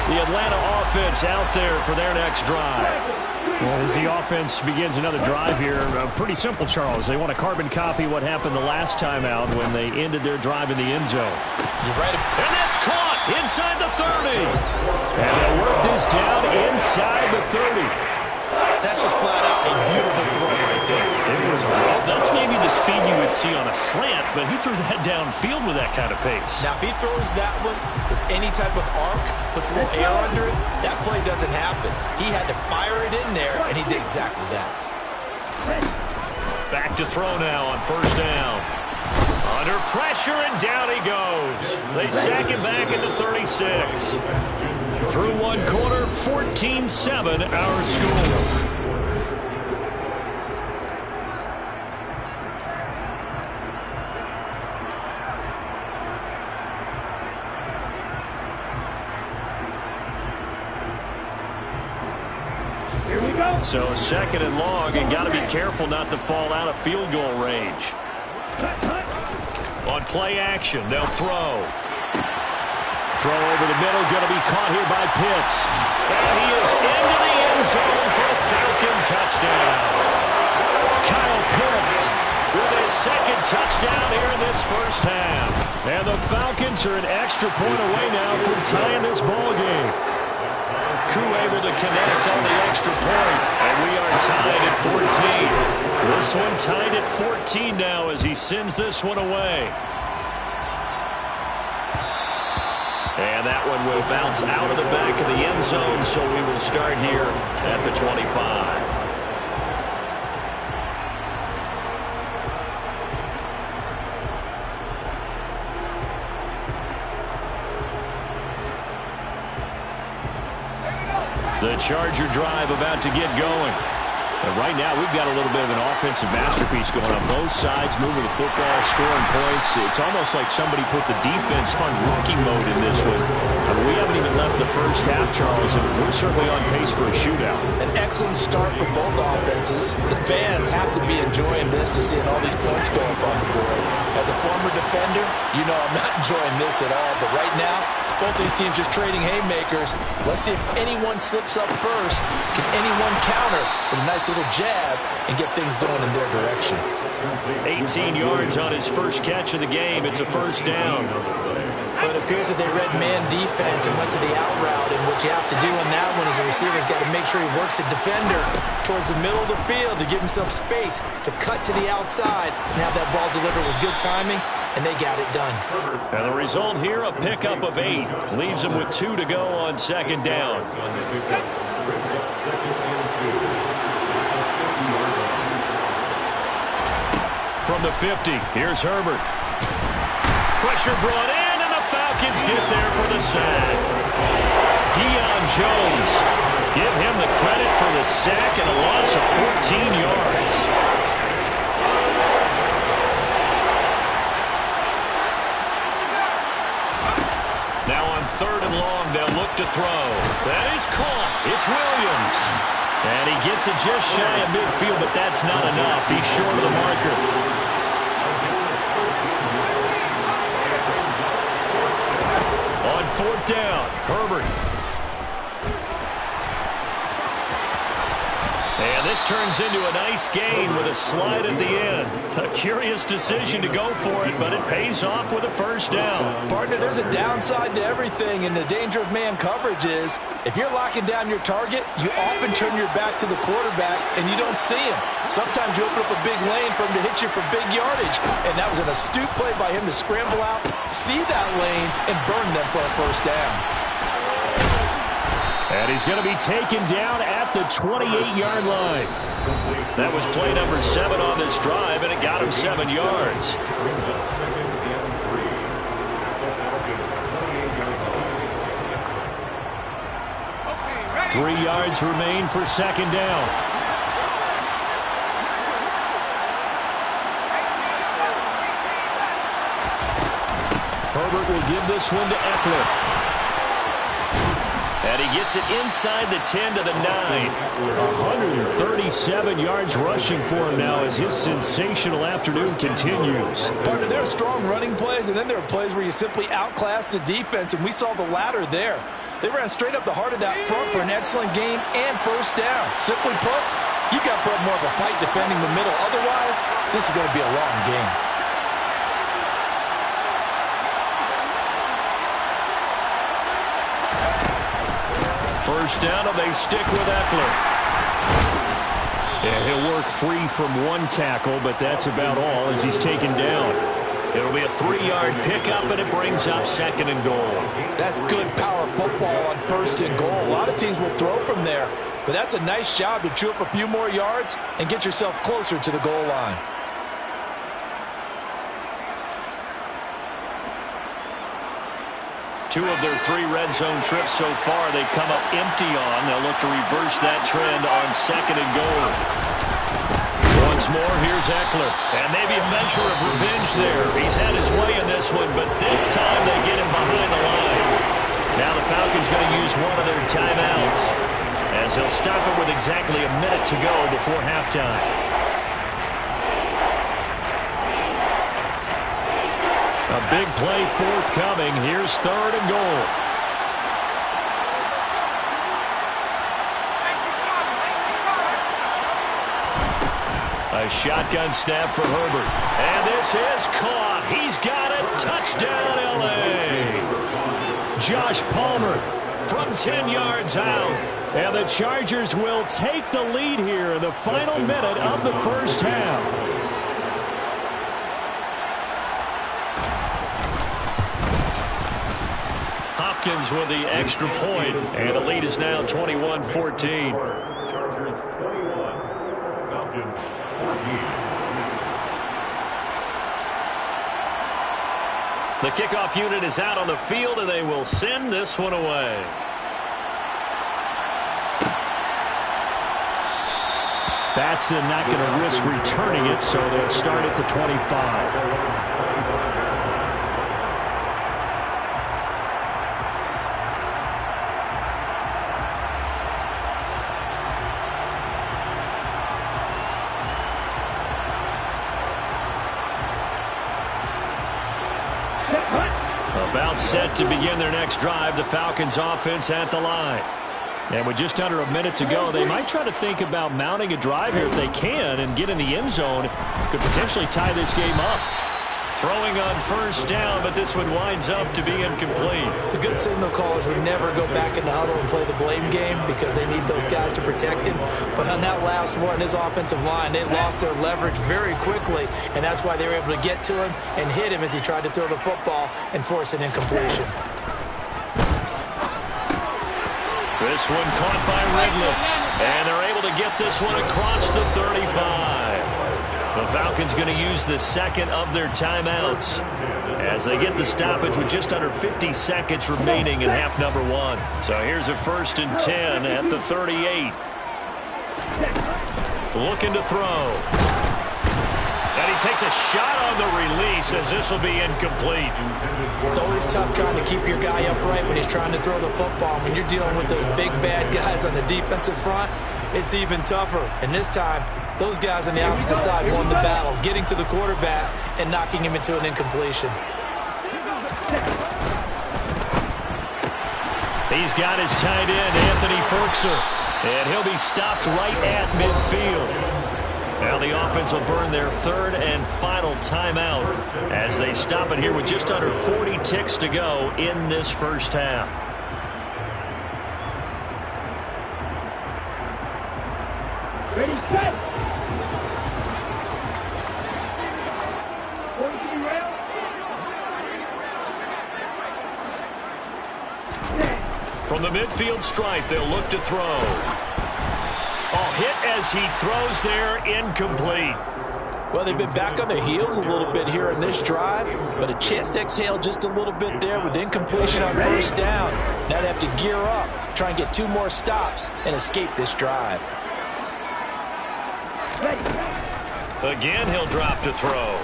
The Atlanta offense out there for their next drive. Well, as the offense begins another drive here, pretty simple, Charles. They want to carbon copy what happened the last time out when they ended their drive in the end zone. You're right. And that's caught inside the 30. And they'll work this down inside the 30. That's just flat out a beautiful throw right there. That's maybe the speed you would see on a slant, but he threw that downfield with that kind of pace. Now, if he throws that one with any type of arc, puts a little air under it, that play doesn't happen. He had to fire it in there, and he did exactly that. Back to throw now on first down. Under pressure, and down he goes. They sack him back at the 36. Through one quarter, 14-7 our score. So second and long, and got to be careful not to fall out of field goal range. On play action, they'll throw. Throw over the middle, going to be caught here by Pitts. And he is into the end zone for a Falcon touchdown. Kyle Pitts with his second touchdown here in this first half. And the Falcons are an extra point away now from tying this ball game. Crew able to connect on the extra point, and we are tied at 14. This one tied at 14 now as he sends this one away. And that one will bounce out of the back of the end zone, so we will start here at the 25. The Charger drive about to get going. And right now, we've got a little bit of an offensive masterpiece going on both sides, moving the football, scoring points. It's almost like somebody put the defense on rookie mode in this one. I mean, we haven't even left the first half, Charles, and we're certainly on pace for a shootout. An excellent start for both offenses. The fans have to be enjoying this to seeing all these points go up on the board. As a former defender, you know I'm not enjoying this at all. But right now, both these teams just trading haymakers. Let's see if anyone slips up first. Can anyone counter with a nice little jab and get things going in their direction? 18 yards on his first catch of the game. It's a first down. But it appears that they read man defense and went to the out route. And what you have to do on that one is the receiver's got to make sure he works the defender towards the middle of the field to give himself space to cut to the outside and have that ball delivered with good timing, and they got it done. And the result here, a pickup of 8. Leaves them with 2 to go on second down. From the 50, here's Herbert. Pressure brought in, and the Falcons get there for the sack. Deion Jones, give him the credit for the sack and a loss of 14 yards. Now on third and long, they'll look to throw. That is caught. It's Williams. And he gets it just shy of midfield, but that's not enough. He's short of the marker. On fourth down, Herbert. And this turns into a nice gain with a slide at the end. A curious decision to go for it, but it pays off with a first down. Partner, there's a downside to everything, and the danger of man coverage is if you're locking down your target, you often turn your back to the quarterback and you don't see him. Sometimes you open up a big lane for him to hit you for big yardage, and that was an astute play by him to scramble out, see that lane, and burn them for a first down. And he's going to be taken down at the 28-yard line. That was play number 7 on this drive, and it got him 7 yards. 3 yards remain for second down. Herbert will give this one to Eckler. And he gets it inside the 10 to the 9. 137 yards rushing for him now as his sensational afternoon continues. Partner, there are strong running plays, and then there are plays where you simply outclass the defense, and we saw the latter there. They ran straight up the heart of that front for an excellent gain and first down. Simply put, you've got to put up more of a fight defending the middle. Otherwise, this is going to be a long game. First down, and they stick with Eckler. Yeah, he'll work free from one tackle, but that's about all as he's taken down. It'll be a 3-yard pickup, and it brings up second and goal. That's good power football on first and goal. A lot of teams will throw from there, but that's a nice job to chew up a few more yards and get yourself closer to the goal line. Two of their 3 red zone trips so far they've come up empty on. They'll look to reverse that trend on second and goal. Once more, here's Eckler. And maybe a measure of revenge there. He's had his way in this one, but this time they get him behind the line. Now the Falcons going to use one of their timeouts as they'll stop it with exactly a minute to go before halftime. A big play forthcoming. Here's third and goal. A shotgun snap for Herbert. And this is caught. He's got it. Touchdown, L.A. Josh Palmer from 10 yards out. And the Chargers will take the lead here in the final minute of the first half. Hopkins with the extra point, and the lead is now 21-14. Chargers 21, Falcons 14. The kickoff unit is out on the field, and they will send this one away. Batson not going to risk returning it, so they'll start at the 25. About set to begin their next drive, the Falcons offense at the line. And with just under a minute to go, they might try to think about mounting a drive here if they can and get in the end zone. Could potentially tie this game up. Throwing on first down, but this one winds up to be incomplete. The good signal callers would never go back in the huddle and play the blame game because they need those guys to protect him. But on that last one, his offensive line, they lost their leverage very quickly, and that's why they were able to get to him and hit him as he tried to throw the football and force an incompletion. This one caught by Ridley, and they're able to get this one across the 35. The Falcons going to use the second of their timeouts as they get the stoppage with just under 50 seconds remaining in half number 1. So here's a 1st and 10 at the 38. Looking to throw. And he takes a shot on the release as this will be incomplete. It's always tough trying to keep your guy upright when he's trying to throw the football. When you're dealing with those big, bad guys on the defensive front, it's even tougher. And this time, those guys on the opposite side won the battle, getting to the quarterback and knocking him into an incompletion. He's got his tight end, Anthony Ferkser, and he'll be stopped right at midfield. Now the offense will burn their third and final timeout as they stop it here with just under 40 ticks to go in this first half. Ready, set. 43 rail. From the midfield stripe, they'll look to throw. Hit as he throws there, incomplete. Well, they've been back on their heels a little bit here in this drive, but a chance to exhale just a little bit there with incompletion on first down. Now they have to gear up, try and get 2 more stops and escape this drive. Again, he'll drop to throw.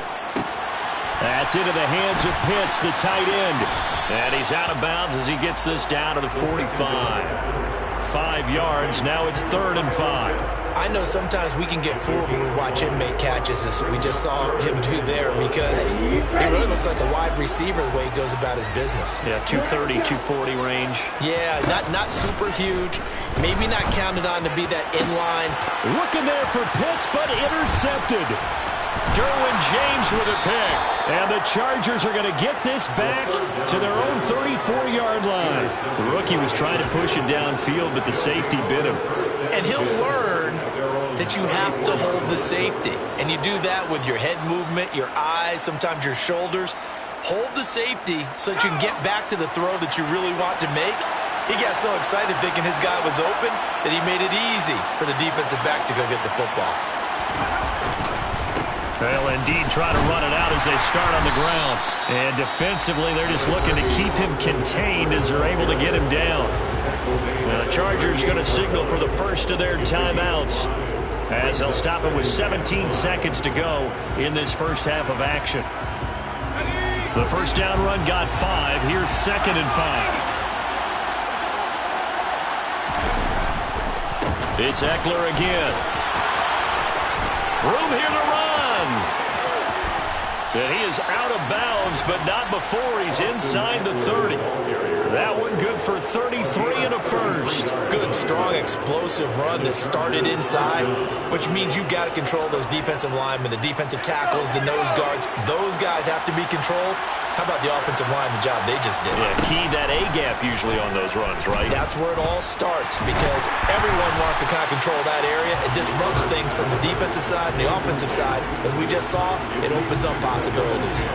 That's into the hands of Pitts, the tight end. And he's out of bounds as he gets this down to the 45. 5 yards. Now it's 3rd and 5. I know sometimes we can get fooled when we watch him make catches, as we just saw him do there, because he really looks like a wide receiver the way he goes about his business. Yeah, 230, 240 range. Yeah, not super huge. Maybe not counted on to be that inline. Looking there for Pitts, but intercepted. Derwin James with a pick. And the Chargers are going to get this back to their own 34-yard line. The rookie was trying to push it downfield, but the safety bit him. And he'll learn that you have to hold the safety. And you do that with your head movement, your eyes, sometimes your shoulders. Hold the safety so that you can get back to the throw that you really want to make. He got so excited thinking his guy was open that he made it easy for the defensive back to go get the football. They'll indeed try to run it out as they start on the ground. And defensively, they're just looking to keep him contained as they're able to get him down. Now, the Chargers going to signal for the first of their timeouts as they'll stop it with 17 seconds to go in this first half of action. The first down run got 5. Here's 2nd and 5. It's Eckler again. Room here to run. And he is out of bounds, but not before he's inside the 30. That one good for 33 and a first. Good, strong, explosive run that started inside, which means you've got to control those defensive linemen, the defensive tackles, the nose guards. Those guys have to be controlled. How about the offensive line, the job they just did? Yeah, key that A-gap usually on those runs, right? That's where it all starts, because everyone wants to kind of control that area. It disrupts things from the defensive side and the offensive side. As we just saw, it opens up possibilities.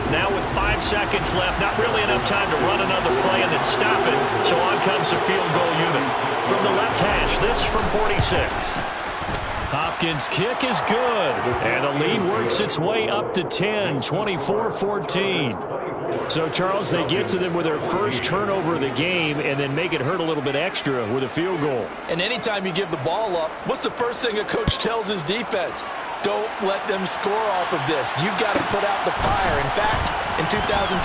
Now with 5 seconds left, not really enough time to run another play and then stop it. So on comes the field goal unit. From the left hash, this from 46. Hopkins' kick is good. And the lead works its way up to 10, 24-14. So, Charles, they get to them with their first turnover of the game and then make it hurt a little bit extra with a field goal. And anytime you give the ball up, what's the first thing a coach tells his defense? Don't let them score off of this. You've got to put out the fire. In fact, in 2021,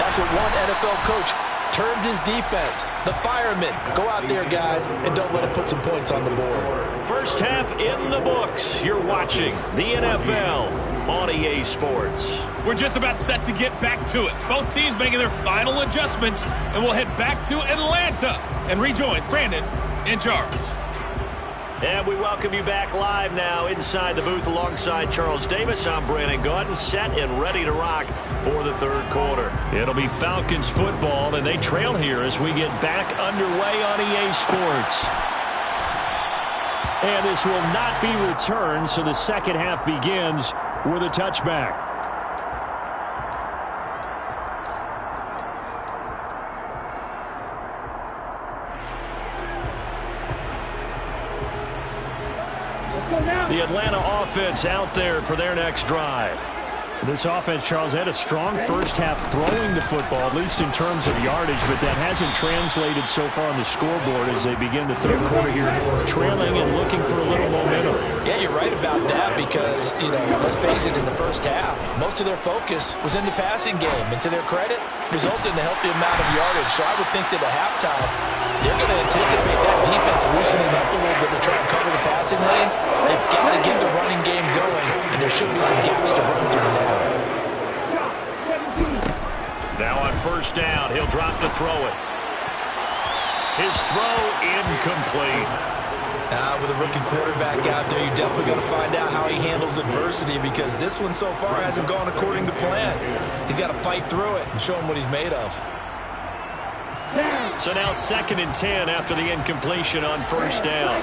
that's what one NFL coach termed his defense. The firemen. Go out there, guys, and don't let them put some points on the board. First half in the books. You're watching the NFL on EA Sports. We're just about set to get back to it. Both teams making their final adjustments, and we'll head back to Atlanta and rejoin Brandon and Charles. And we welcome you back live now inside the booth alongside Charles Davis. I'm Brandon Gaudin, set and ready to rock for the third quarter. It'll be Falcons football, and they trail here as we get back underway on EA Sports. And this will not be returned, so the second half begins with a touchback. The Atlanta offense out there for their next drive. This offense, Charles, had a strong first half throwing the football, at least in terms of yardage, but that hasn't translated so far on the scoreboard as they begin the third quarter here, trailing and looking for a little momentum. Yeah, you're right about that because, let's face it, in the first half, most of their focus was in the passing game. And to their credit, resulted in a healthy amount of yardage. So I would think that at halftime, they're going to anticipate that defense loosening up a little bit to try and cover the passing lanes. They've got to get the running game going, and there should be some gaps to run through now. Now on first down, he'll drop to throw it. His throw incomplete. With a rookie quarterback out there, you're definitely going to find out how he handles adversity because this one so far hasn't gone according to plan. He's got to fight through it and show him what he's made of. So now 2nd and 10 after the incompletion on first down.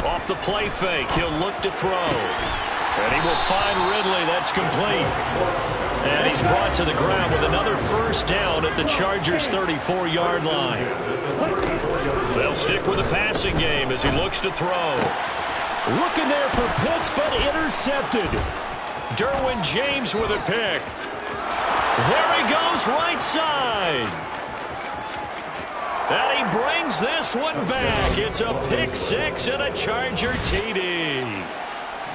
Off the play fake, he'll look to throw. And he will find Ridley. That's complete. And he's brought to the ground with another first down at the Chargers' 34-yard line. They'll stick with the passing game as he looks to throw. Looking there for Pitts, but intercepted. Derwin James with a pick. There he goes, right side. And he brings this one back. It's a pick six and a Charger TD.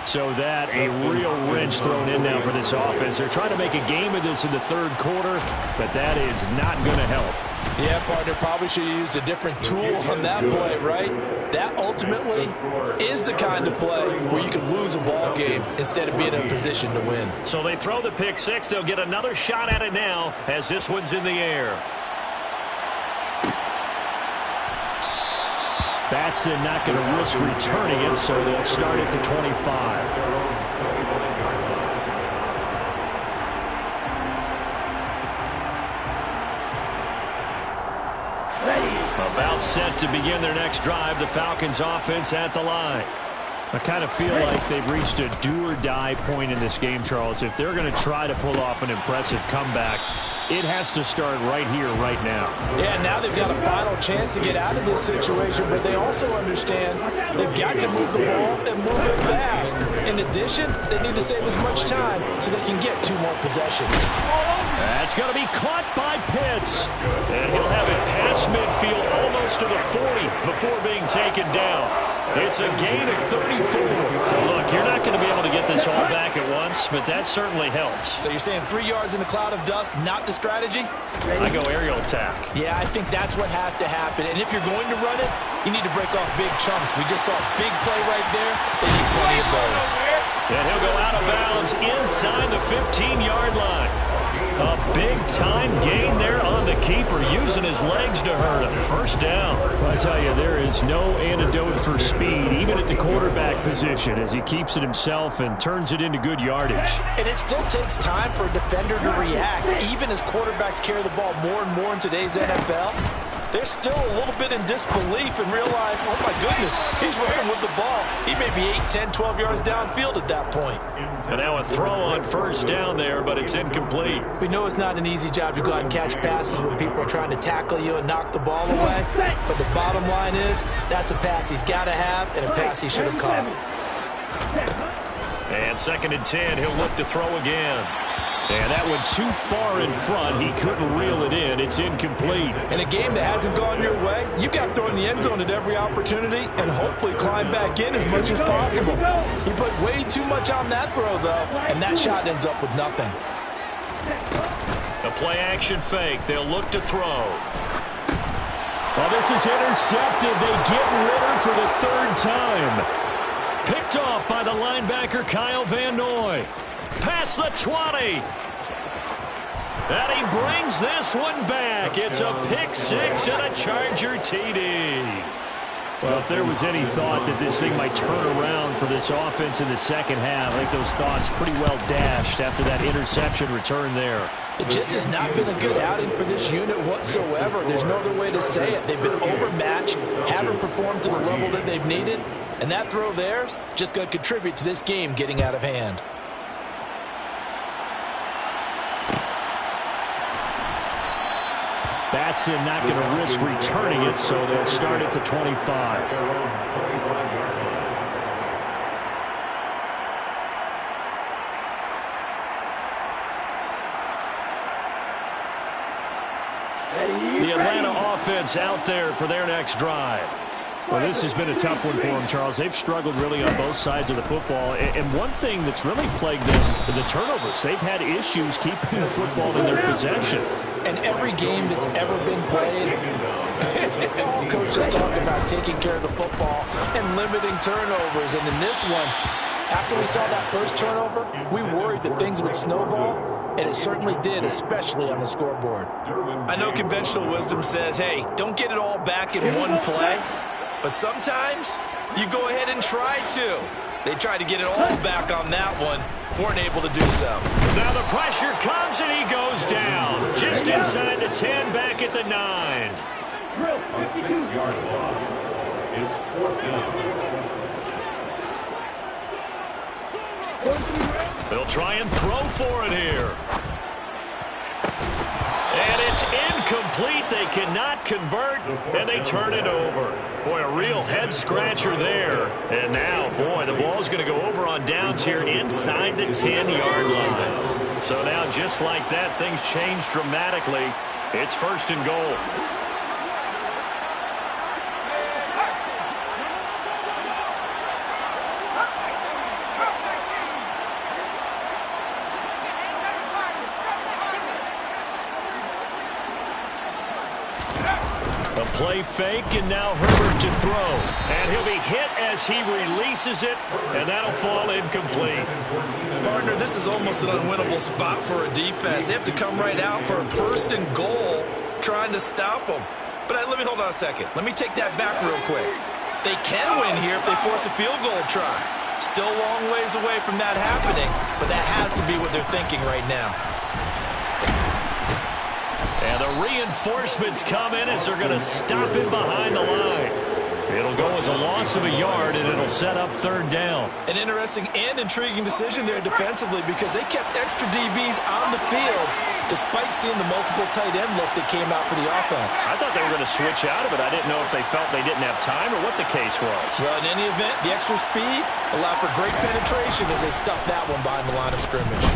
So that a real wrench thrown in now for this offense. They're trying to make a game of this in the third quarter, but that is not going to help. Yeah, partner, probably should have used a different tool on that play, right? That ultimately is the kind of play where you can lose a ball game instead of being in a position to win. So they throw the pick six. They'll get another shot at it now as this one's in the air. Batson not going to risk returning it, so they'll start at the 25. About set to begin their next drive, the Falcons offense at the line. I kind of feel like they've reached a do-or-die point in this game, Charles. If they're going to try to pull off an impressive comeback, it has to start right here, right now. Yeah, now they've got a final chance to get out of this situation, but they also understand they've got to move the ball and move it fast. In addition, they need to save as much time so they can get 2 more possessions. That's going to be caught by Pitts. And he'll have it past midfield almost to the 40 before being taken down. It's a gain of 34. Look, you're not going to be able to get this all back at once, but that certainly helps. So you're saying 3 yards in a cloud of dust, not the strategy? I go aerial attack. Yeah, I think that's what has to happen. And if you're going to run it, you need to break off big chunks. We just saw a big play right there. They need plenty of those. And he'll go out of bounds inside the 15-yard line. A big-time gain there on the keeper, using his legs to hurt him. First down. I tell you, there is no antidote for speed, even at the quarterback position, as he keeps it himself and turns it into good yardage. And it still takes time for a defender to react, even as quarterbacks carry the ball more and more in today's NFL. They're still a little bit in disbelief and realize, oh my goodness, he's running with the ball. He may be 8, 10, 12 yards downfield at that point. And now a throw on first down there, but it's incomplete. We know it's not an easy job to go out and catch passes when people are trying to tackle you and knock the ball away. But the bottom line is, that's a pass he's got to have and a pass he should have caught. And 2nd and 10, he'll look to throw again. And that one too far in front. He couldn't reel it in. It's incomplete. In a game that hasn't gone your way, you've got to throw in the end zone at every opportunity and hopefully climb back in as much as possible. He put way too much on that throw, though, and that shot ends up with nothing. A play-action fake. They'll look to throw. Well, this is intercepted. They get Ritter for the 3rd time. Picked off by the linebacker, Kyle Van Noy. Past the 20. And he brings this one back. It's a pick six and a Charger TD. Well, if there was any thought that this thing might turn around for this offense in the second half, I think those thoughts pretty well dashed after that interception return there. It just has not been a good outing for this unit whatsoever. There's no other way to say it. They've been overmatched, haven't performed to the level that they've needed, and that throw there is just going to contribute to this game getting out of hand. Batson not going to risk returning it, so they'll start at the 25. So they'll offense out there for their next drive. Well, this has been a tough one for them, Charles. They've struggled really on both sides of the football. And one thing that's really plagued them, the turnovers. They've had issues keeping the football in their possession. And every game that's ever been played, all coaches talk about taking care of the football and limiting turnovers. And in this one, after we saw that first turnover, we worried that things would snowball. And it certainly did, especially on the scoreboard. I know conventional wisdom says, hey, don't get it all back in one play. But sometimes you go ahead and try to. They tried to get it all back on that one. Weren't able to do so. Now the pressure comes and he goes down. Just inside the 10, back at the 9. A 6-yard loss. It's 4th down. They'll try and throw for it here. And it's incomplete. They cannot convert, and they turn it over. Boy, a real head-scratcher there. And now, boy, the ball's going to go over on downs here inside the 10-yard line. So now, just like that, things change dramatically. It's 1st and goal. Play fake, and now Herbert to throw. And he'll be hit as he releases it, and that'll fall incomplete. Partner, this is almost an unwinnable spot for a defense. They have to come right out for a 1st and goal trying to stop them. But let me hold on a second. Let me take that back real quick. They can win here if they force a field goal try. Still a long ways away from that happening, but that has to be what they're thinking right now. And the reinforcements come in as they're going to stop him behind the line. It'll go as a loss of a yard, and it'll set up 3rd down. An interesting and intriguing decision there defensively because they kept extra DBs on the field despite seeing the multiple tight end look that came out for the offense. I thought they were going to switch out of it. I didn't know if they felt they didn't have time or what the case was. Well, in any event, the extra speed allowed for great penetration as they stuffed that one behind the line of scrimmage.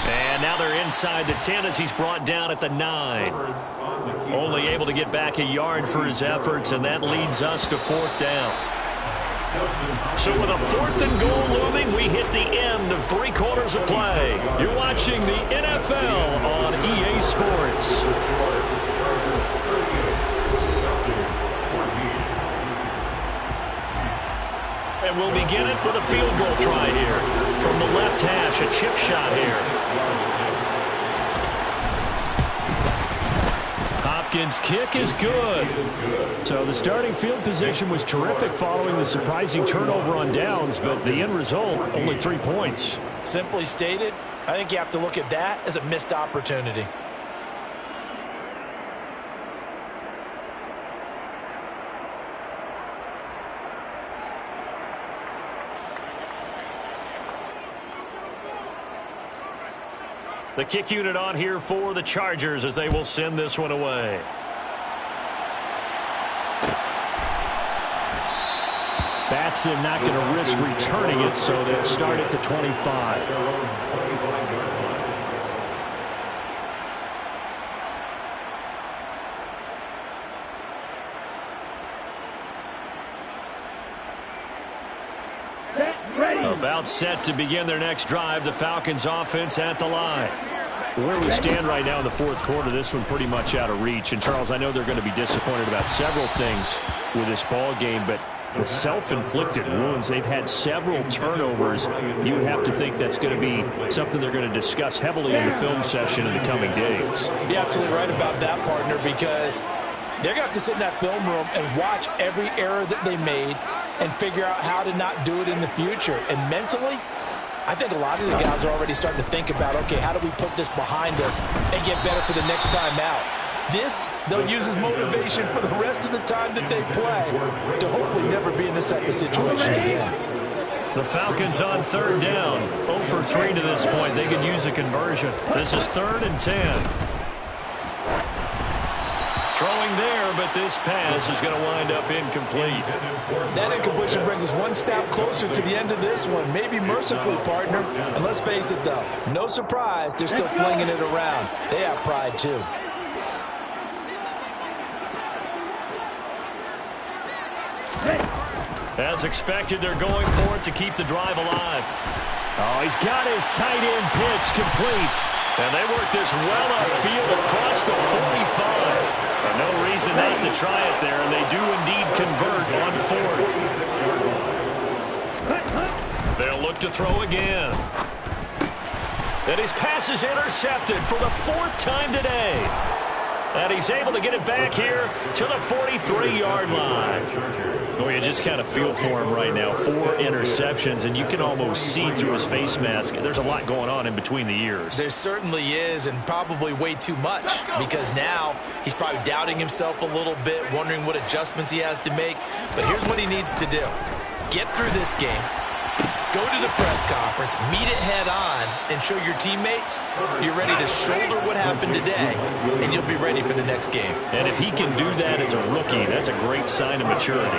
And now they're inside the 10 as he's brought down at the 9. Only able to get back a yard for his efforts, and that leads us to 4th down. So with a 4th and goal looming, we hit the end of 3 quarters of play. You're watching the NFL on EA Sports. And we'll begin it with a field goal try here. From the left hash, a chip shot here. Hopkins' kick is good. So the starting field position was terrific following the surprising turnover on downs, but the end result, only 3 points. Simply stated, I think you have to look at that as a missed opportunity. The kick unit on here for the Chargers as they will send this one away. Batson not going to risk returning it, so they'll start at the 25. About set to begin their next drive. The Falcons offense at the line. Where we stand right now in the 4th quarter, this one pretty much out of reach. And, Charles, I know they're going to be disappointed about several things with this ball game, but the self-inflicted wounds, they've had several turnovers. You would have to think that's going to be something they're going to discuss heavily in the film session in the coming days. You're absolutely right about that, partner, because they're going to have to sit in that film room and watch every error that they made and figure out how to not do it in the future. And mentally, I think a lot of the guys are already starting to think about, okay, how do we put this behind us and get better for the next time out? This, they'll use as motivation for the rest of the time that they play to hopefully never be in this type of situation again. The Falcons on 3rd down. 0 for 3 to this point. They could use a conversion. This is 3rd and 10. Throwing there, but this pass is going to wind up incomplete. That incompletion brings us one step closer to the end of this one. Maybe mercifully, partner. And let's face it, though, no surprise, they're still flinging it around. They have pride, too. As expected, they're going for it to keep the drive alive. Oh, he's got his tight end pitch complete. And they work this well upfield across the 45. No reason not to try it there, and they do indeed convert on fourth. They'll look to throw again. And his pass is intercepted for the fourth time today. And he's able to get it back here to the 43-yard line. Oh, you just kind of feel for him right now. 4 interceptions, and you can almost see through his face mask. There's a lot going on in between the ears. There certainly is, and probably way too much, because now he's probably doubting himself a little bit, wondering what adjustments he has to make. But here's what he needs to do. Get through this game. Go to the press conference, meet it head on, and show your teammates you're ready to shoulder what happened today, and you'll be ready for the next game. And if he can do that as a rookie, that's a great sign of maturity.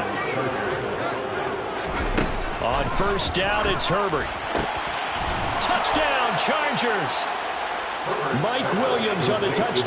On first down, it's Herbert. Touchdown, Chargers! Mike Williams on the touchdown.